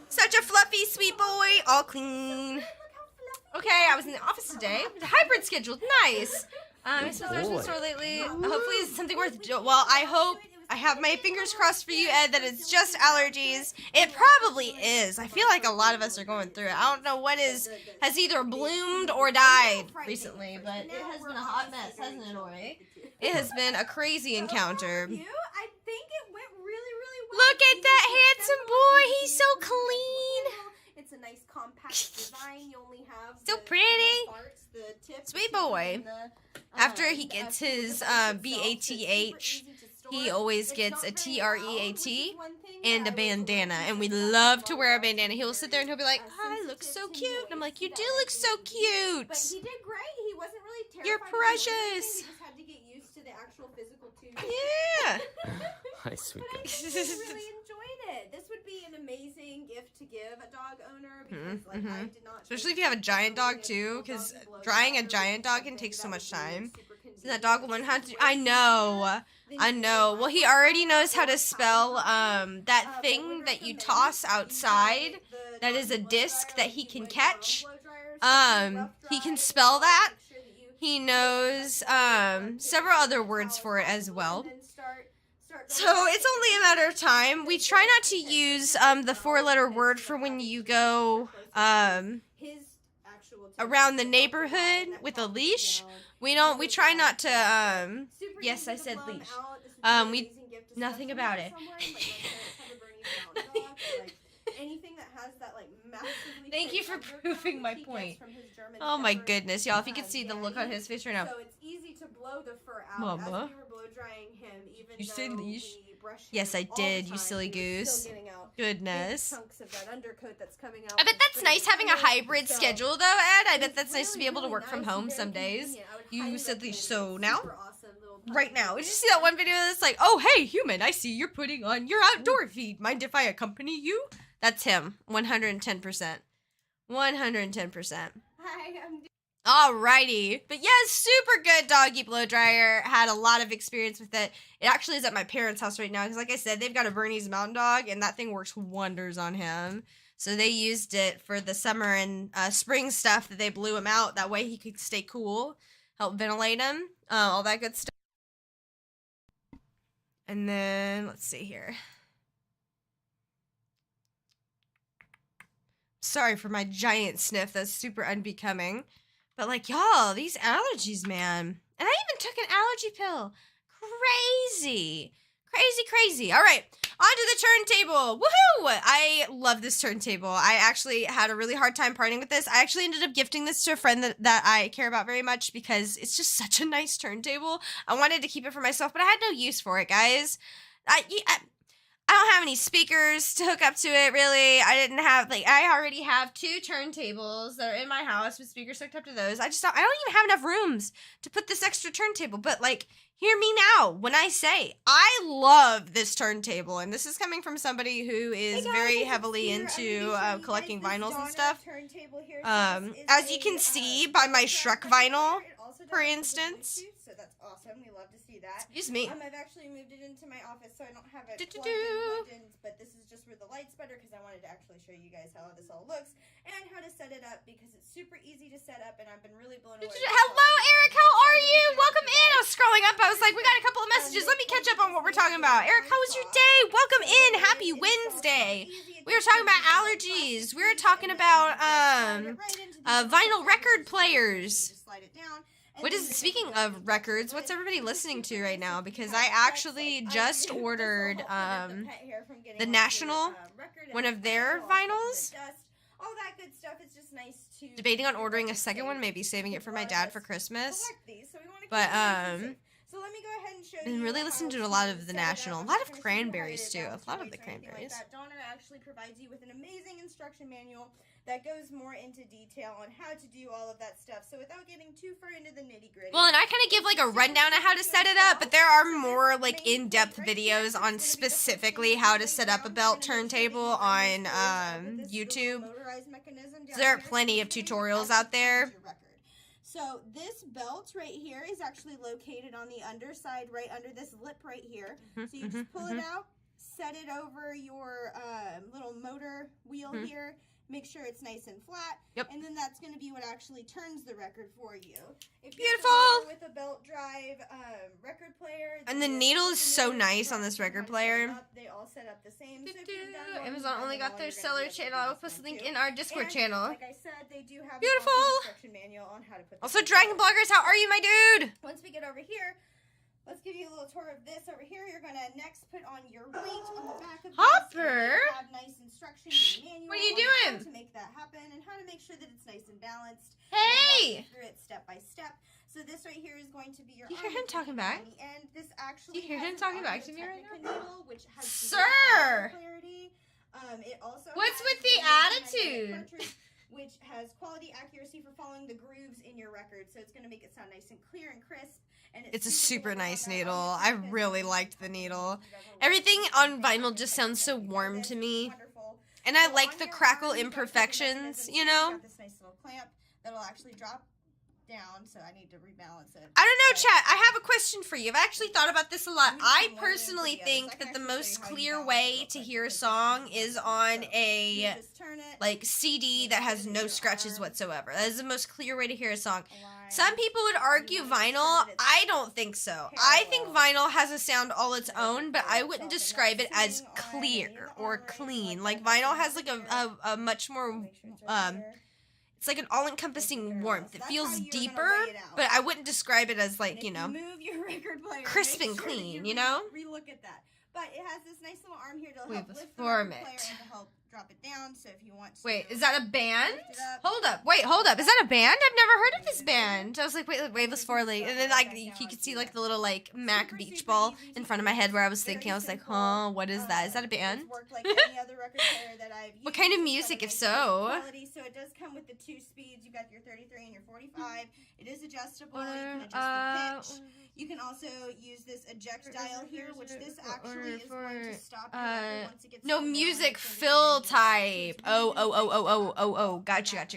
Such a fluffy, sweet boy, all clean. Okay, I was in the office today. It was a hybrid schedule. Nice. I'm supposed to boy. store lately. Hopefully it's something worth well, I hope. I have my fingers crossed for you, Ed, that it's just allergies. It probably is. I feel like a lot of us are going through it. I don't know what has either bloomed or died recently, but it has been a hot mess, hasn't it, Ori? It has been a crazy encounter. I think it went really well. Look at that handsome boy. He's so clean. It's a nice compact design. You only have So the pretty. parts, the tips, Sweet boy. and the, After he gets his BATH, he always gets a TREAT and a bandana, and we love to wear a bandana. He'll sit there and he'll be like, "I look so cute." And I'm like, "You do look so But cute. he did great. He wasn't really terrified. You're by the precious." He just had to get used to the actual physical tube. Hi, Yeah." sweet But I guy. really enjoyed it. This would be an amazing gift to give a dog owner because, like, I did not. Especially if you have a giant dog too, because drying a giant dog can take so much time. So that dog will learn how to. I know. Well, he already knows how to spell that thing that you toss outside. That is a disc that he can catch. He can spell that. He knows several other words for it as well. So it's only a matter of time. We try not to use the 4-letter word for when you go around the neighborhood with a leash. We try not to yes, I said leash. Nothing about it. Anything that has that, like, massively. Thank you for proving my point. Oh my goodness, y'all! If you could see the look on his face right now. So it's easy to blow the fur out. Mama. As we were blow drying him, even You said though leash? we brush him Yes, I all the did, you time, silly he was goose. still getting out Goodness. big chunks of that undercoat that's coming out. I bet that's nice having a hybrid So, schedule, though, Ed. I bet it's that's nice to be really, able to really work from nice home and some very days. convenient. I would You highly said leash, recommend it. so It's now? super awesome little Right now. puppy. Did you see that one video that's like, "Oh, hey, human, I see you're putting on your outdoor feed. Mind if I accompany you?" That's him. 110%. 110%. Hi, I'm Alrighty. But yes, super good doggy blow dryer. Had a lot of experience with it. It actually is at my parents' house right now because, like I said, they've got a Bernese Mountain Dog, and that thing works wonders on him. So they used it for the summer and spring stuff that they blew him out. That way he could stay cool, help ventilate him, all that good stuff. And then, let's see here. Sorry for my giant sniff. That's super unbecoming. But, like, y'all, these allergies, man. And I even took an allergy pill. Crazy. Crazy. All right, on to the turntable. Woohoo! I love this turntable. I actually had a really hard time parting with this. I actually ended up gifting this to a friend that I care about very much because it's just such a nice turntable. I wanted to keep it for myself, but I had no use for it, guys. I don't have any speakers to hook up to it, really. I already have 2 turntables that are in my house with speakers hooked up to those. I don't even have enough rooms to put this extra turntable. But, like, hear me now when I say I love this turntable. And this is coming from somebody who is very heavily into collecting vinyls and stuff. As you can see by my Shrek vinyl, for instance. So that's awesome. We love to see that. Excuse me. I've actually moved it into my office, so I don't have it plugged in, but this is just where the light's better because I wanted to actually show you guys how this all looks and how to set it up because it's super easy to set up, and I've been really blown away. Hello, Eric. How are you? Welcome in. I was scrolling up. I was like, we got a couple of messages. Let me catch up on what we're talking about. Eric, how was your day? Welcome in. Happy Wednesday. We were talking about allergies. We were talking about vinyl record players. Speaking of records, what's everybody listening to right now? Because I actually just ordered the National, one of their vinyls. All that good stuff. It's just nice to debating on ordering a second one, maybe saving it for my dad for Christmas. But so let me go ahead and show been you. Really listening to a lot of the National, a lot of Cranberries too, a lot of the Cranberries. Donner actually provides you with an amazing instruction manual that goes more into detail on how to do all of that stuff. So without getting too far into the nitty gritty. Well, and I kind of give like a rundown of how to set it up, but there are more like in-depth videos on specifically how to set up a belt turntable on YouTube. So there are plenty of tutorials out there. So this belt right here is actually located on the underside, right under this lip right here. So you just pull it out, set it over your little motor wheel here. Make sure it's nice and flat. Yep. And then that's going to be what actually turns the record for you. If Beautiful. With a belt drive record player. And the needle is so nice on this record player. They all set up the same. Amazon only got their seller channel. I'll post a link in our Discord channel. Like I said, they do have beautiful an instruction manual on how to put also, Dragon Bloggers, how are you, my dude? Once we get over here, let's give you a little tour of this over here. You're going to next put on your weight on the back of Hopper. this. Have nice instructions manual. What are you doing? How to make that happen and how to make sure that it's nice and balanced. Hey! Through it step by step. So this right here is going to be your. Do you hear him talking back? And this actually. Do you hear him talking back to me right now? Needle, which has Sir! Clarity. It also. What's with the attitude? Which has quality accuracy for following the grooves in your record, so it's going to make it sound nice and clear and crisp. And it's a super nice needle. I really liked the needle. Everything on vinyl just sounds so warm to me. And I like the crackle imperfections, you know? Got this nice little clamp that'll actually drop down, so I need to rebalance it. I don't know, chat. I have a question for you. I've actually thought about this a lot. I personally think that the most clear way to hear a song is on a like CD that has no scratches whatsoever. That is the most clear way to hear a song. Some people would argue vinyl. I don't think so. I think vinyl has a sound all its own, but I wouldn't describe it as clear or clean. Like vinyl has like a much more it's like an all-encompassing warmth. It feels deeper, but I wouldn't describe it as like, you know, crisp and clean, you know? Relook at that. But it has this nice little arm here to help lift the record player and to help drop it down. So if you want to. Wait, is that a band? Hold up. Wait, hold up. Is that a band? I've never heard of this band. I was like, wait, waveless four leg. And then like you could see like the little like Mac beach ball in front of my head where I was thinking, I was like, huh, what is that? Is that a band? What kind of music, if so? So it does come with the 2 speeds. You've got your 33 and your 45. It is adjustable. You can adjust the pitch. You can also use this eject dial here, which this actually is going to stop your record once it gets no music fill type. Oh. Gotcha.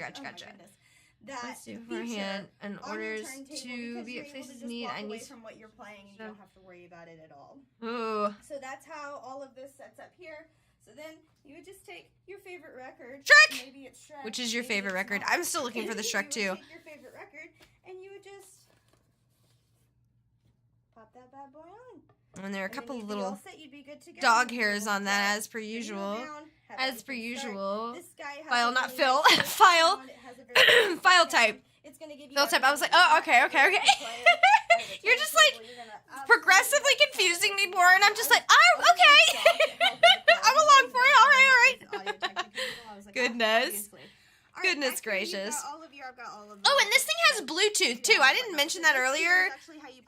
that Let's do feature beforehand in on your orders turntable to because be you're at able to places just need. walk I away need. from what you're playing and you don't have to worry about it at all. Ooh. So that's how all of this sets up here. So then you would just take your favorite record. Shrek! Maybe it's Shrek. Which is your maybe favorite it's record? not. I'm still looking for the You Shrek would too. take your favorite record and you would just pop that bad boy on. And there are a And then couple you'd be little all set, you'd be good to go. dog You'd be hairs able to on that, start. as per Then you go usual. down, have As per everything start. usual. This guy has File, a not really fill. nice File. sound. It has a very nice File sound. type. It's gonna give you Fill type. I was like, everything oh, you okay, need okay, to okay. play it. You're just like You're gonna absolutely progressively love it. confusing me more, and I'm just like, oh, okay. I'm along for it. All right. Goodness. Goodness gracious. Oh, and this thing has Bluetooth too. I didn't mention that earlier.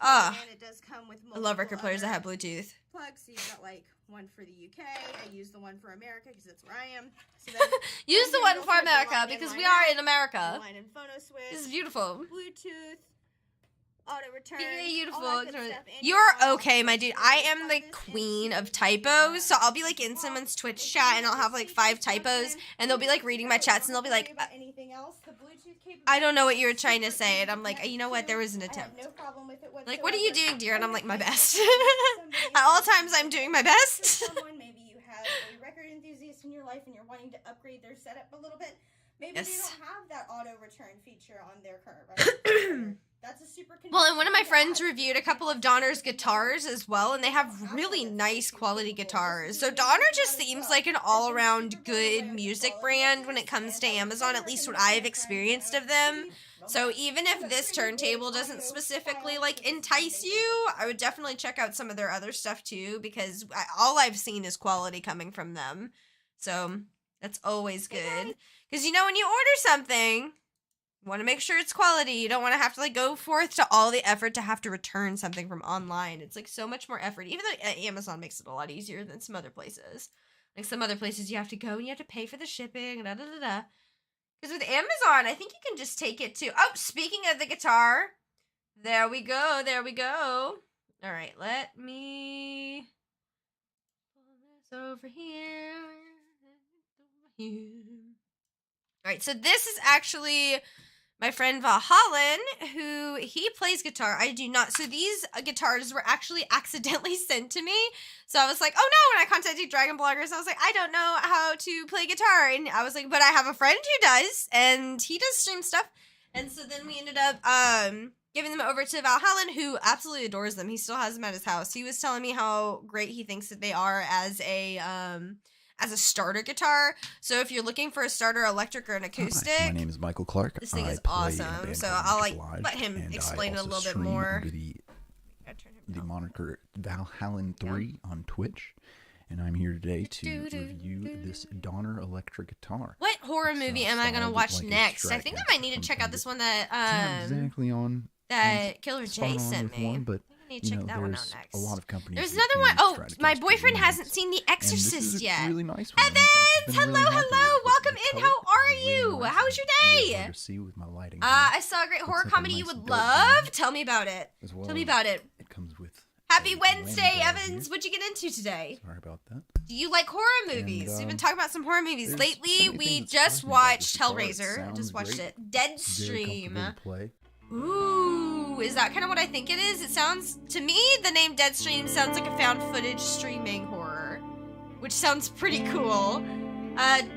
I love record players that have Bluetooth. Plugs. So you've got like one for the UK. I use the one for America because that's where I am. So Use the one for America because we are in America. line and phono switch. This is beautiful. Bluetooth. Auto return. Beautiful. You're okay, my dude. I am the queen of typos, so I'll be like in someone's Twitch chat and I'll have like 5 typos, and they'll be like reading my chats and they'll be like, I don't know what you were trying to say, and I'm like, you know what? There was an attempt. Like, what are you doing, dear? And I'm like, my best. At all times, I'm doing my best. Maybe you have a record enthusiast in your life and you're wanting to upgrade their setup a little bit. Maybe they don't have that auto return feature on their current record. That's a super well, and one of my friends reviewed a couple of Donner's guitars as well, and they have really nice quality guitars. So Donner just seems like an all-around good music brand when it comes to Amazon, at least what I've experienced of them. So even if this turntable doesn't specifically like entice you, I would definitely check out some of their other stuff too, because all I've seen is quality coming from them. So that's always good. Because, you know, when you order something, you want to make sure it's quality. You don't want to have to like go forth to all the effort to have to return something from online. It's like so much more effort. Even though Amazon makes it a lot easier than some other places. Like some other places you have to go and you have to pay for the shipping. Da da da da. Because with Amazon, I think you can just take it to. Oh, speaking of the guitar, there we go. There we go. All right, let me pull this over here. All right, so this is actually my friend Valhallen, who he plays guitar. I do not. So these guitars were actually accidentally sent to me. So I was like, oh no, when I contacted Dragon Bloggers, I was like, I don't know how to play guitar. And I was like, but I have a friend who does, and he does stream stuff. And so then we ended up giving them over to Valhallen, who absolutely adores them. He still has them at his house. He was telling me how great he thinks that they are as a starter guitar. So if you're looking for a starter electric or an acoustic, hi, my name is Michael Clark. This thing is play in a awesome. band So called I'll like Live, let him and explain I it a also little bit stream more. under the moniker Valhallen3 on Twitch, and I'm here today to review this Donner electric guitar. What horror movie am I gonna watch like next? I think I might need to check out this one that exactly on that Killer Jay sent me. One, but I need to check that one out next. a lot of companies. There's another one. Oh, my boyfriend hasn't seen The Exorcist and this is yet. A really nice one. Evans, hello. Welcome in. How are you? Nice. How was your day? Hard to see with my lighting. I saw a great horror comedy you would love. Tell me about it. Well, Tell me about it. It comes with. Happy Wednesday, Evans. What'd you get into today? Sorry about that. Do you like horror movies? We've been talking about some horror movies. Lately, we just watched Hellraiser. I just watched it. Deadstream. Ooh, is that kind of what I think it is? It sounds, to me, the name Deadstream sounds like a found footage streaming horror, which sounds pretty cool.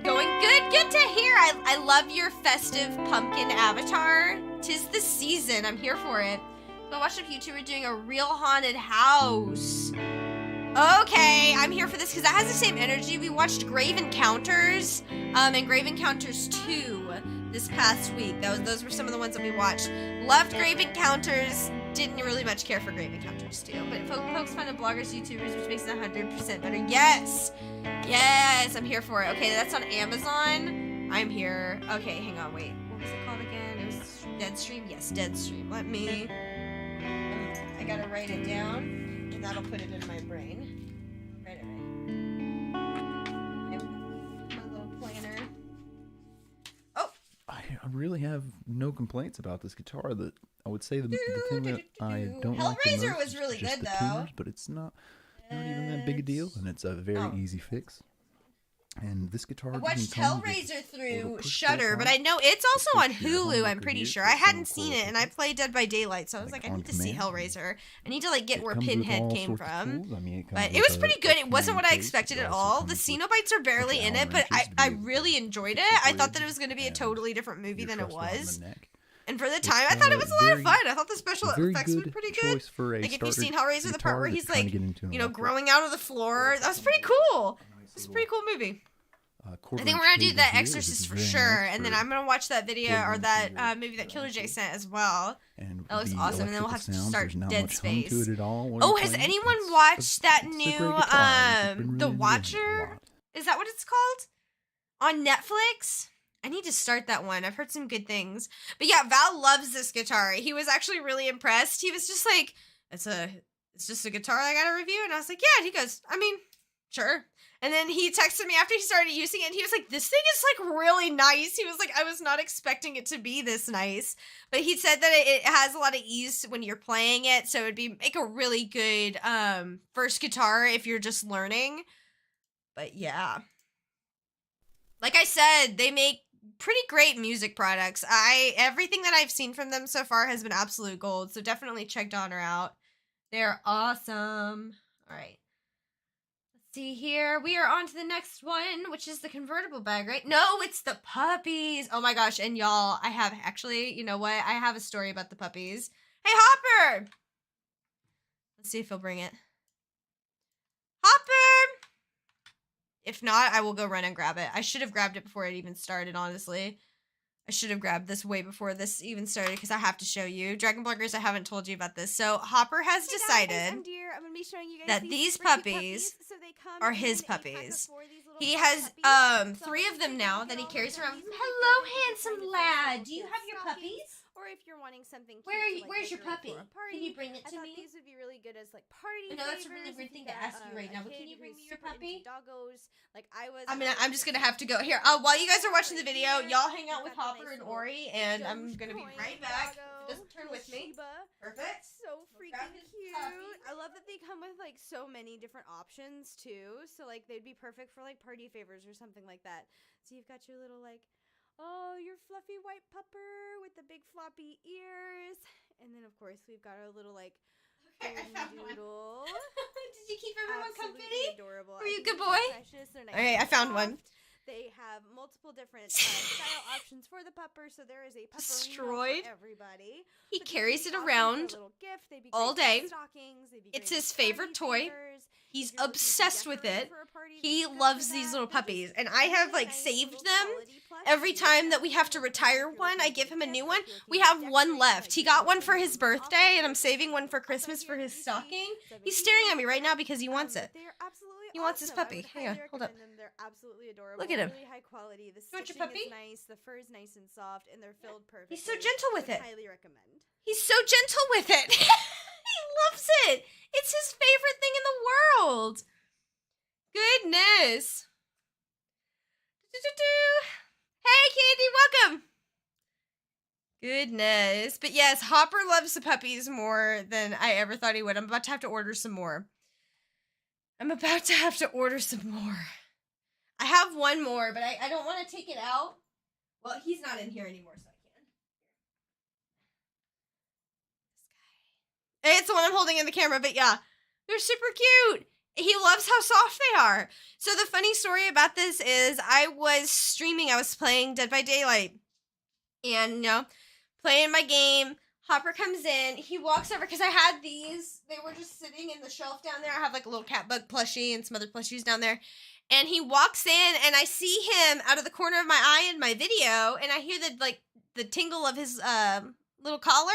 Going good to hear. I love your festive pumpkin avatar. 'Tis the season. I'm here for it. So I watched a YouTuber doing a real haunted house. Okay, I'm here for this because that has the same energy. We watched Grave Encounters, and Grave Encounters 2 this past week. Those were some of the ones that we watched. Loved Grave Encounters, didn't really much care for Grave Encounters 2. But folks find the bloggers, YouTubers, which makes it 100% better. Yes! Yes, I'm here for it. Okay, that's on Amazon. I'm here. Okay, hang on, wait. What was it called again? It was Deadstream? Yes, Deadstream. Let me... I gotta write it down, and that'll put it in my brain. Right. Yep. My little planner. Oh! I really have no complaints about this guitar. That I would say the thing that I don't like the Hellraiser most was really is just good, the though. tuners, but it's not even that big a deal, and it's a very easy fix. And this guitar. I watched can come with Hellraiser a through little push Shudder, button but I know it's also push on your Hulu. I'm humbucker pretty here sure. for I hadn't sound seen coil it, and I effects. played Dead by Daylight, so I was Like like, I on need to see command. Hellraiser. I need to like get It where comes with Pinhead all came sorts of from. tools. I mean, it comes But it with was a- pretty a good. It wasn't command what I case. expected It at also all. comes The with Cenobites are a bunch barely of in it, Allen but wrenches to be I able to really enjoyed it. fix I the thought that it bridge was going to be a and totally different movie your than it truss rod in was. the neck. And for the It's, time, I thought it was a lot of very- fun. I thought the special a very effects were good pretty good. choice for a Like if you've starter seen Hellraiser, the part guitar where that's he's trying to like, get into an you know, electric. growing out of the floor. That was pretty cool. It's a pretty cool movie. I think we're gonna do The Exorcist for sure, and then I'm gonna watch that video or that movie that Killer J sent as well. And That looks the awesome, and then we'll have to electrical sounds, start there's not Dead much hum Space. to it at all when Oh, you're has playing it. anyone It's- watched that it's a new great guitar. I've been The really enjoying it a Watcher? lot. Is that what it's called? On Netflix? I need to start that one. I've heard some good things. But yeah, Val loves this guitar. He was actually really impressed. He was just like, it's just a guitar I gotta review. And I was like, yeah. And he goes, I mean, sure. And then he texted me after he started using it, and he was like, this thing is like really nice. He was like, I was not expecting it to be this nice. But he said that it has a lot of ease when you're playing it, so it'd be make a really good first guitar if you're just learning. But yeah. Like I said, they make pretty great music products. Everything that I've seen from them so far has been absolute gold, so definitely check Donner out. They're awesome. All right. See here, we are on to the next one, which is the convertible bag, right? No, it's the puppies. Oh my gosh, and y'all, I have actually, you know what? I have a story about the puppies. Hey, Hopper! Let's see if he'll bring it. Hopper! If not, I will go run and grab it. I should have grabbed it before it even started, honestly. I should have grabbed this way before this even started because I have to show you. Dragon Bloggers, I haven't told you about this. So Hopper has decided I'm Deer. I'm gonna be showing you guys that these super cute puppies so they come are in his a pack of puppies. 4 of these little He pup has puppies. So 3 of them you now can that he get all carries of around. these. Hello, These are handsome perfect for lad. little Do you kids' have your stockings, puppies? Or if you're wanting something cute Where are to, you, like, where's your decorate puppy? for a party, Can you bring it I to thought me? these would be really good as like party I know that's a really favors weird if thing you to ask got, you right now, a but can kid you bring who's me your super puppy? into Doggos. Like I was. I'm just gonna have to go here. While you guys are watching the video, y'all hang out with Hopper and Ori, and I'm gonna be right back. If it doesn't turn with me. Perfect. So freaking grab his cute. puppy. I love that they come with like so many different options too. So like they'd be perfect for like party favors or something like that. So you've got your little like, oh, your fluffy white pupper with the big floppy ears. And then of course we've got our little like Okay, I found one. doodle. Did you keep everyone Absolutely company? Adorable. Were you a I think good they're boy? precious. They're nice Alright, and I found one. soft. They have multiple different style options for the pupper, so there is a pupperino Destroyed. for everybody. He But these carries would it be awesome for a around little gift. They'd be all great for day. stockings. They'd be It's great his for party favorite toy. favors. He's If you're looking to obsessed with decorate it. for a party, He they're good loves for these that. little They're puppies, just and I have really like nice saved little them. quality Every plushies. time that we have to If you're retire looking one, for I give him a gift, new if one. you're looking We to have one decorate, left. like, He you got know, one for some his awesome birthday, and I'm gifts. saving one for Also Christmas here for his you see stocking. some He's Mickey staring at me Mouse right now because he cups. wants it. They're absolutely He wants his awesome. I puppy. would Hang on, highly hold up. recommend them. They're absolutely adorable. Look at him. Really high quality. The You want your stitching puppy? is nice. The fur is nice and soft, and they're filled perfectly. He's so gentle with Would it. Highly recommend. He's so gentle with it. He loves it. It's his favorite thing in the world. Goodness. Hey, Candy, welcome. Goodness. But yes, Hopper loves the puppies more than I ever thought he would. I'm about to have to order some more. I have one more, but I don't want to take it out. Well, he's not in here anymore, so I can. This guy. It's the one I'm holding in the camera, but yeah. They're super cute. He loves how soft they are. So the funny story about this is I was streaming. I was playing Dead by Daylight. And, you know, playing my game. Hopper comes in. He walks over because I had these. They were just sitting in the shelf down there. I have like a little cat bug plushie and some other plushies down there. And he walks in and I see him out of the corner of my eye in my video. And I hear the tingle of his little collar.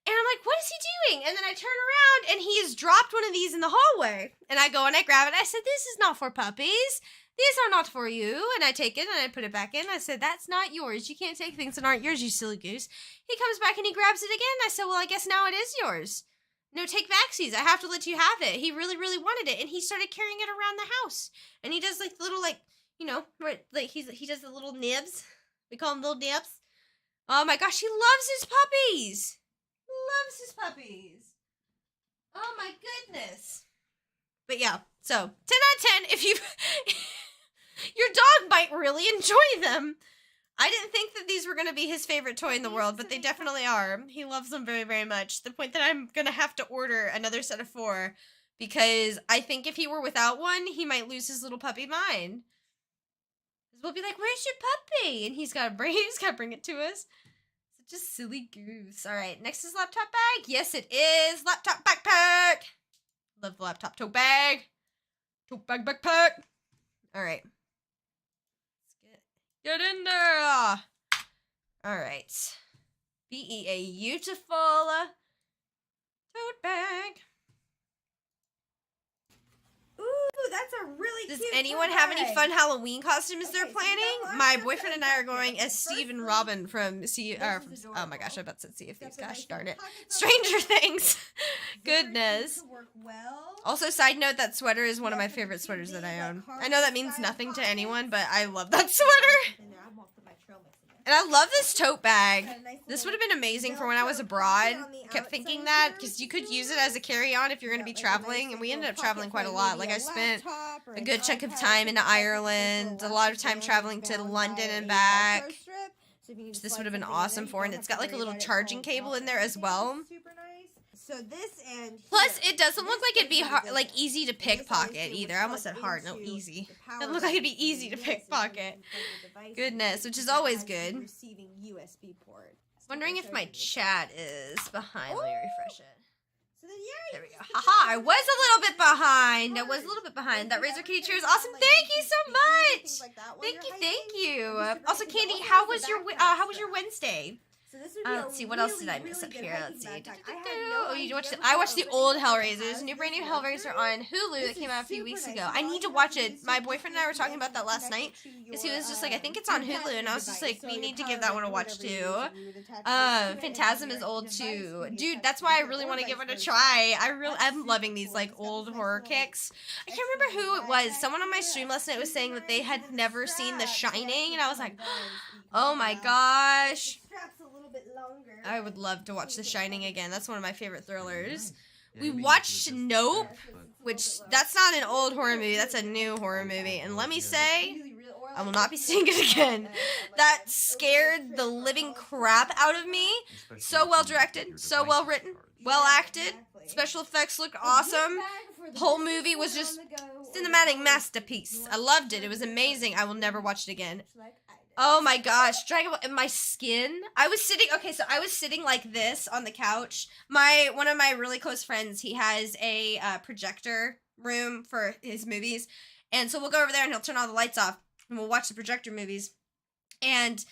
And I'm like, what is he doing? And then I turn around and he has dropped one of these in the hallway. And I go and I grab it. I said, this is not for puppies. These are not for you. And I take it and I put it back in. I said, that's not yours. You can't take things that aren't yours, you silly goose. He comes back and he grabs it again. I said, well, I guess now it is yours. No, take backsies. I have to let you have it. He really, really wanted it. And he started carrying it around the house. And he does like little, like, you know, like he does the little nibs. We call them little nibs. Oh my gosh, he loves his puppies. Loves his puppies. Oh my goodness. But yeah, so 10 out of 10 if you Your dog might really enjoy them. I didn't think that these were going to be his favorite toy in the world, but they definitely are. He loves them very, very much. To the point that I'm going to have to order another set of 4 because I think if he were without one, he might lose his little puppy mind. We'll be like, "Where's your puppy?" And he's got to bring it to us. Such a silly goose. All right, next is laptop bag. Yes, it is. Laptop backpack. Love the laptop tote bag. Tote bag backpack. All right. Let's get in there. All right. Be a beautiful tote bag. Ooh, that's a really Does cute anyone tote have any bag. fun Halloween costumes they're Okay, so planning? now My I'm boyfriend and I are going as Steve and Robin from oh my gosh, I about said Sea of Thieves. Gosh darn it. Stranger Things. Goodness. Also, side note, that sweater is one of my favorite sweaters that I own. I know that means nothing to anyone, but I love that sweater. And I love this tote bag. This would have been amazing for when I was abroad. I kept thinking that because you could use it as a carry-on if you're going to be traveling. And we ended up traveling quite a lot. Like I spent a good chunk of time in Ireland, a lot of time traveling to London and back. Which this would have been awesome for. And it's got like a little charging cable in there as well. So this and plus, it doesn't look like it'd be hard, like easy to pickpocket either. I almost said hard, no easy. Doesn't look like it'd be easy to pickpocket. Goodness, which is always good. Wondering if my chat is behind. Let me refresh it. There we go. Haha, I was a little bit behind. I was a little bit behind. That Razor Kitty chair is awesome. Thank you so much. Thank you. Also, Candy, how was your Wednesday? Let's see, what else did I miss up here? Let's see. Oh, you watched I watched the old Hellraiser. There's a new brand new Hellraiser on Hulu that came out a few weeks ago. I need to watch it. My boyfriend and I were talking about that last night because he was just like, I think it's on Hulu, and I was just like, we need to give that one a watch too. Phantasm is old too. Dude, that's why I really want to give it a try. I'm loving these like old horror kicks. I can't remember who it was. Someone on my stream last night was saying that they had never seen The Shining, and I was like, oh my gosh. I would love to watch The Shining again. That's one of my favorite thrillers. We watched Nope, which that's not an old horror movie. That's a new horror movie. And let me say, I will not be seeing it again. That scared the living crap out of me. So well directed, so well written, well acted. Special effects looked awesome. The whole movie was just cinematic masterpiece. I loved it. It was amazing. I will never watch it again. Oh my gosh, Dragon Ball, my skin. I was sitting like this on the couch. One of my really close friends, he has a projector room for his movies. And so we'll go over there and he'll turn all the lights off and we'll watch the projector movies. And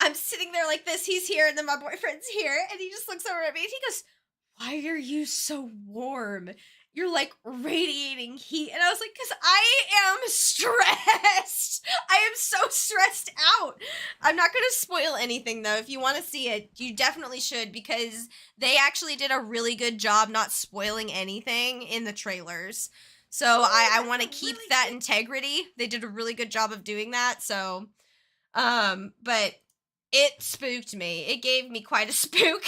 I'm sitting there like this. He's here and then my boyfriend's here. And he just looks over at me and he goes, "Why are you so warm? You're like radiating heat." And I was like, because I am stressed. I am so stressed out. I'm not going to spoil anything though. If you want to see it, you definitely should because they actually did a really good job not spoiling anything in the trailers. So I want to keep that integrity. They did a really good job of doing that. So, but it spooked me. It gave me quite a spook.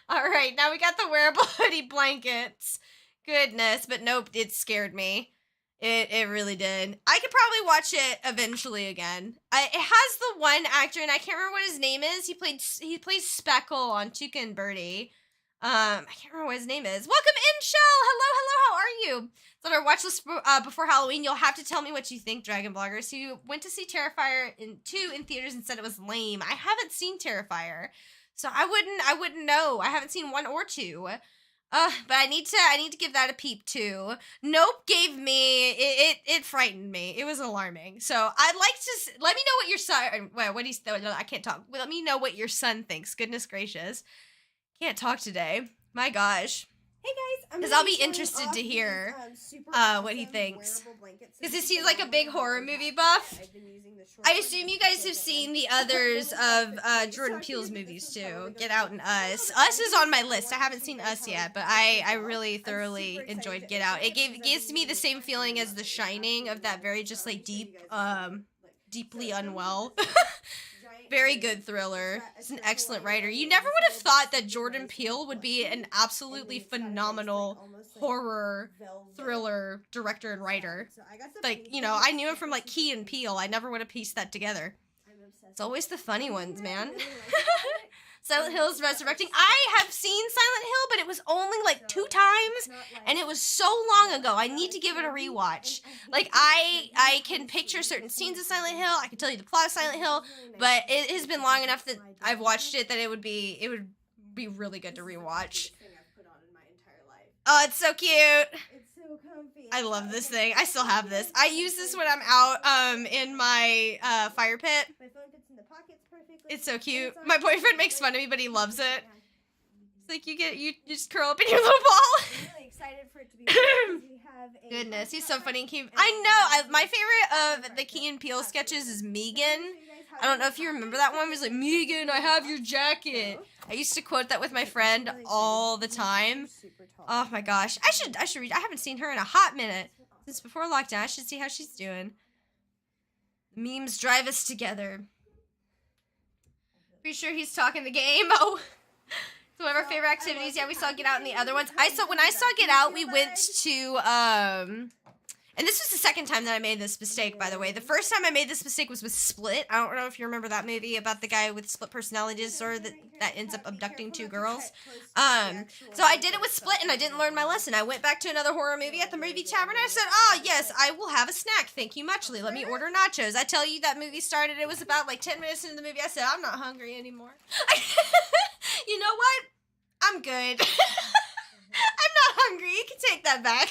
All right, now we got the wearable hoodie blankets. Goodness, but nope, it scared me. It really did. I could probably watch it eventually again. It has the one actor, and I can't remember what his name is. He plays Speckle on Tuca and Birdie. I can't remember what his name is. Welcome in, Shell. Hello. How are you? It's on our watch list before Halloween. You'll have to tell me what you think, Dragon Bloggers. So you went to see Terrifier 2 in theaters and said it was lame. I haven't seen Terrifier. So I wouldn't know. I haven't seen 1 or 2. But I need to give that a peep too. Nope gave me it frightened me. It was alarming. So I'd like to let me know what your son. Well, what he's I can't talk. Let me know what your son thinks. Goodness gracious, can't talk today. My gosh. Hey guys, because I'll be interested to hear what he thinks. Because he's like a big horror movie buff. I assume you guys have seen the others of Jordan Peele's movies too. Get Out and Us. Us is on my list. I haven't seen Us yet, but I really thoroughly enjoyed Get Out. It gives me the same feeling as The Shining of that very just like deeply unwell. Very good thriller. He's an excellent writer. You never would have thought that Jordan Peele would be an absolutely phenomenal horror thriller director and writer. Like, you know, I knew him from like Key and Peele. I never would have pieced that together. It's always the funny ones, man. Silent Hill is resurrecting. I have seen Silent Hill, but it was only like 2 times, and it was so long ago. I need to give it a rewatch. Like, I can picture certain scenes of Silent Hill. I can tell you the plot of Silent Hill, but it has been long enough that I've watched it that it would be really good to rewatch. Oh, it's so cute. It's so comfy. I love this thing. I still have this. I use this when I'm out in my fire pit. My phone fits in the pockets perfectly. It's so cute. My boyfriend makes fun of me, but he loves it. It's like you just curl up in your little ball. I'm really excited for it to be because we have a Goodness, he's so funny and cute. I know. My favorite of the Key and Peele sketches is Megan. I don't know if you remember that one. It was like, Megan, I have your jacket. I used to quote that with my friend all the time. Oh my gosh. I should read. I haven't seen her in a hot minute. Since before lockdown. I should see how she's doing. Memes drive us together. Pretty sure he's talking the game. Oh. It's one of our favorite activities. Yeah, we saw Get Out and the other ones. When I saw Get Out, we went to and this was the second time that I made this mistake, by the way. The first time I made this mistake was with Split. I don't know if you remember that movie about the guy with split personality disorder that ends up abducting 2 girls. So I did it with Split, and I didn't learn my lesson. I went back to another horror movie at the movie tavern. I said, oh, yes, I will have a snack. Thank you muchly. Let me order nachos. I tell you, that movie started. It was about like 10 minutes into the movie. I said, I'm not hungry anymore. You know what? I'm good. I'm not hungry. You can take that back.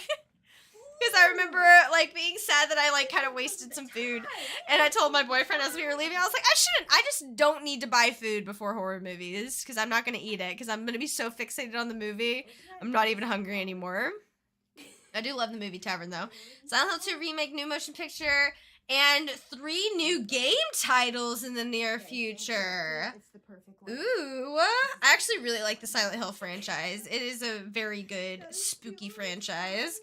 Because I remember, like, being sad that I, like, kind of wasted some food. And I told my boyfriend as we were leaving, I was like, I just don't need to buy food before horror movies. Because I'm not going to eat it. Because I'm going to be so fixated on the movie. I'm not even hungry anymore. I do love the movie tavern, though. Silent Hill 2 remake, new motion picture, and 3 new game titles in the near future. Ooh, I actually really like the Silent Hill franchise. It is a very good, spooky franchise.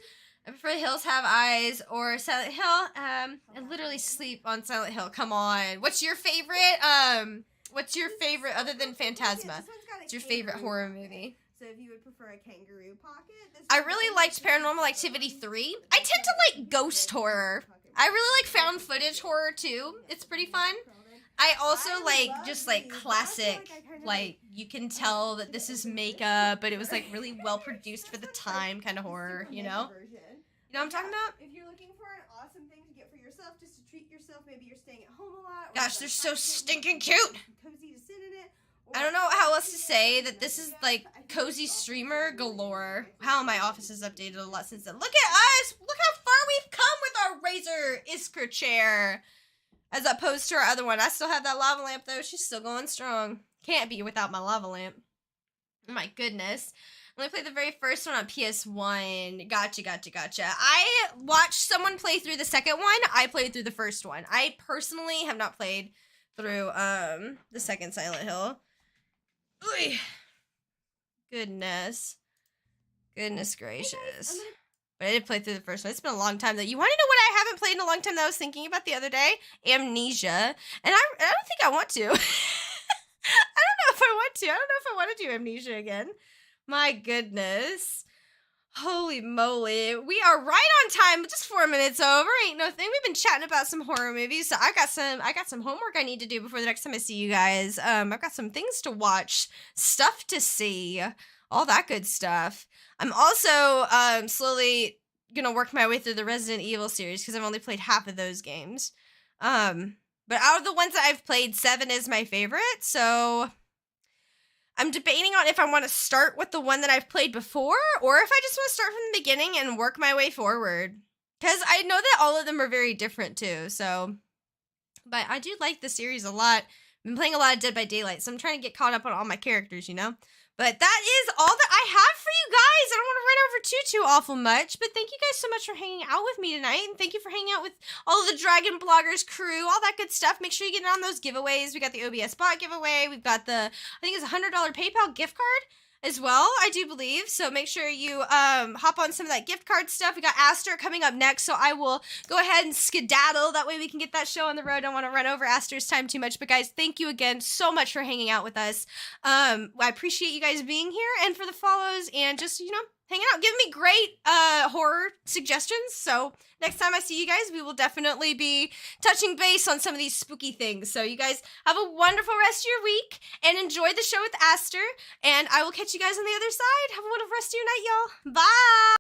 I prefer Hills Have Eyes or Silent Hill. I literally sleep on Silent Hill. Come on. What's your favorite? What's your favorite other than Phantasma? What's your favorite horror movie? So if you would prefer a kangaroo pocket, I really liked Paranormal Activity 3. I tend to like ghost horror. I really like found footage horror too. It's pretty fun. I also like just like classic, like you can tell that this is makeup, but it was like really well produced for the time kind of horror, you know? You know what I'm talking about? If you're looking for an awesome thing to get for yourself, just to treat yourself, maybe you're staying at home a lot. Gosh, they're so stinking cute. Cozy to sit in it. I don't know how else to say that this is like cozy streamer galore. How my office has updated a lot since then. Look at us! Look how far we've come with our Razer Iskra chair. As opposed to our other one. I still have that lava lamp though. She's still going strong. Can't be without my lava lamp. Oh my goodness. I only played the very first one on PS1. Gotcha. I watched someone play through the second one. I played through the first one. I personally have not played through the second Silent Hill. Oy. Goodness gracious. But I did play through the first one. It's been a long time though. You want to know what I haven't played in a long time that I was thinking about the other day? Amnesia. And I don't think I want to. I don't know if I want to. I don't know if I want to do Amnesia again. My goodness. Holy moly. We are right on time, just 4 minutes over. Ain't no thing. We've been chatting about some horror movies. So I got some homework I need to do before the next time I see you guys. I've got some things to watch, stuff to see, all that good stuff. I'm also slowly gonna work my way through the Resident Evil series because I've only played half of those games. But out of the ones that I've played, 7 is my favorite. So I'm debating on if I want to start with the one that I've played before or if I just want to start from the beginning and work my way forward. Because I know that all of them are very different too, so. But I do like the series a lot. I've been playing a lot of Dead by Daylight, so I'm trying to get caught up on all my characters, you know? But that is all that I have for you guys. I don't want to run over too awful much, but thank you guys so much for hanging out with me tonight, and thank you for hanging out with all of the Dragon Bloggers crew, all that good stuff. Make sure you get in on those giveaways. We got the OBS bot giveaway. We've got the, I think it's a $100 PayPal gift card. as well, I do believe. So make sure you hop on some of that gift card stuff. We got Aster coming up next, so I will go ahead and skedaddle. That way we can get that show on the road. I don't want to run over Aster's time too much. But guys, thank you again so much for hanging out with us. I appreciate you guys being here and for the follows and just, hanging out, giving me great horror suggestions. So next time I see you guys, we will definitely be touching base on some of these spooky things. So you guys have a wonderful rest of your week and enjoy the show with Aster. And I will catch you guys on the other side. Have a wonderful rest of your night, y'all. Bye!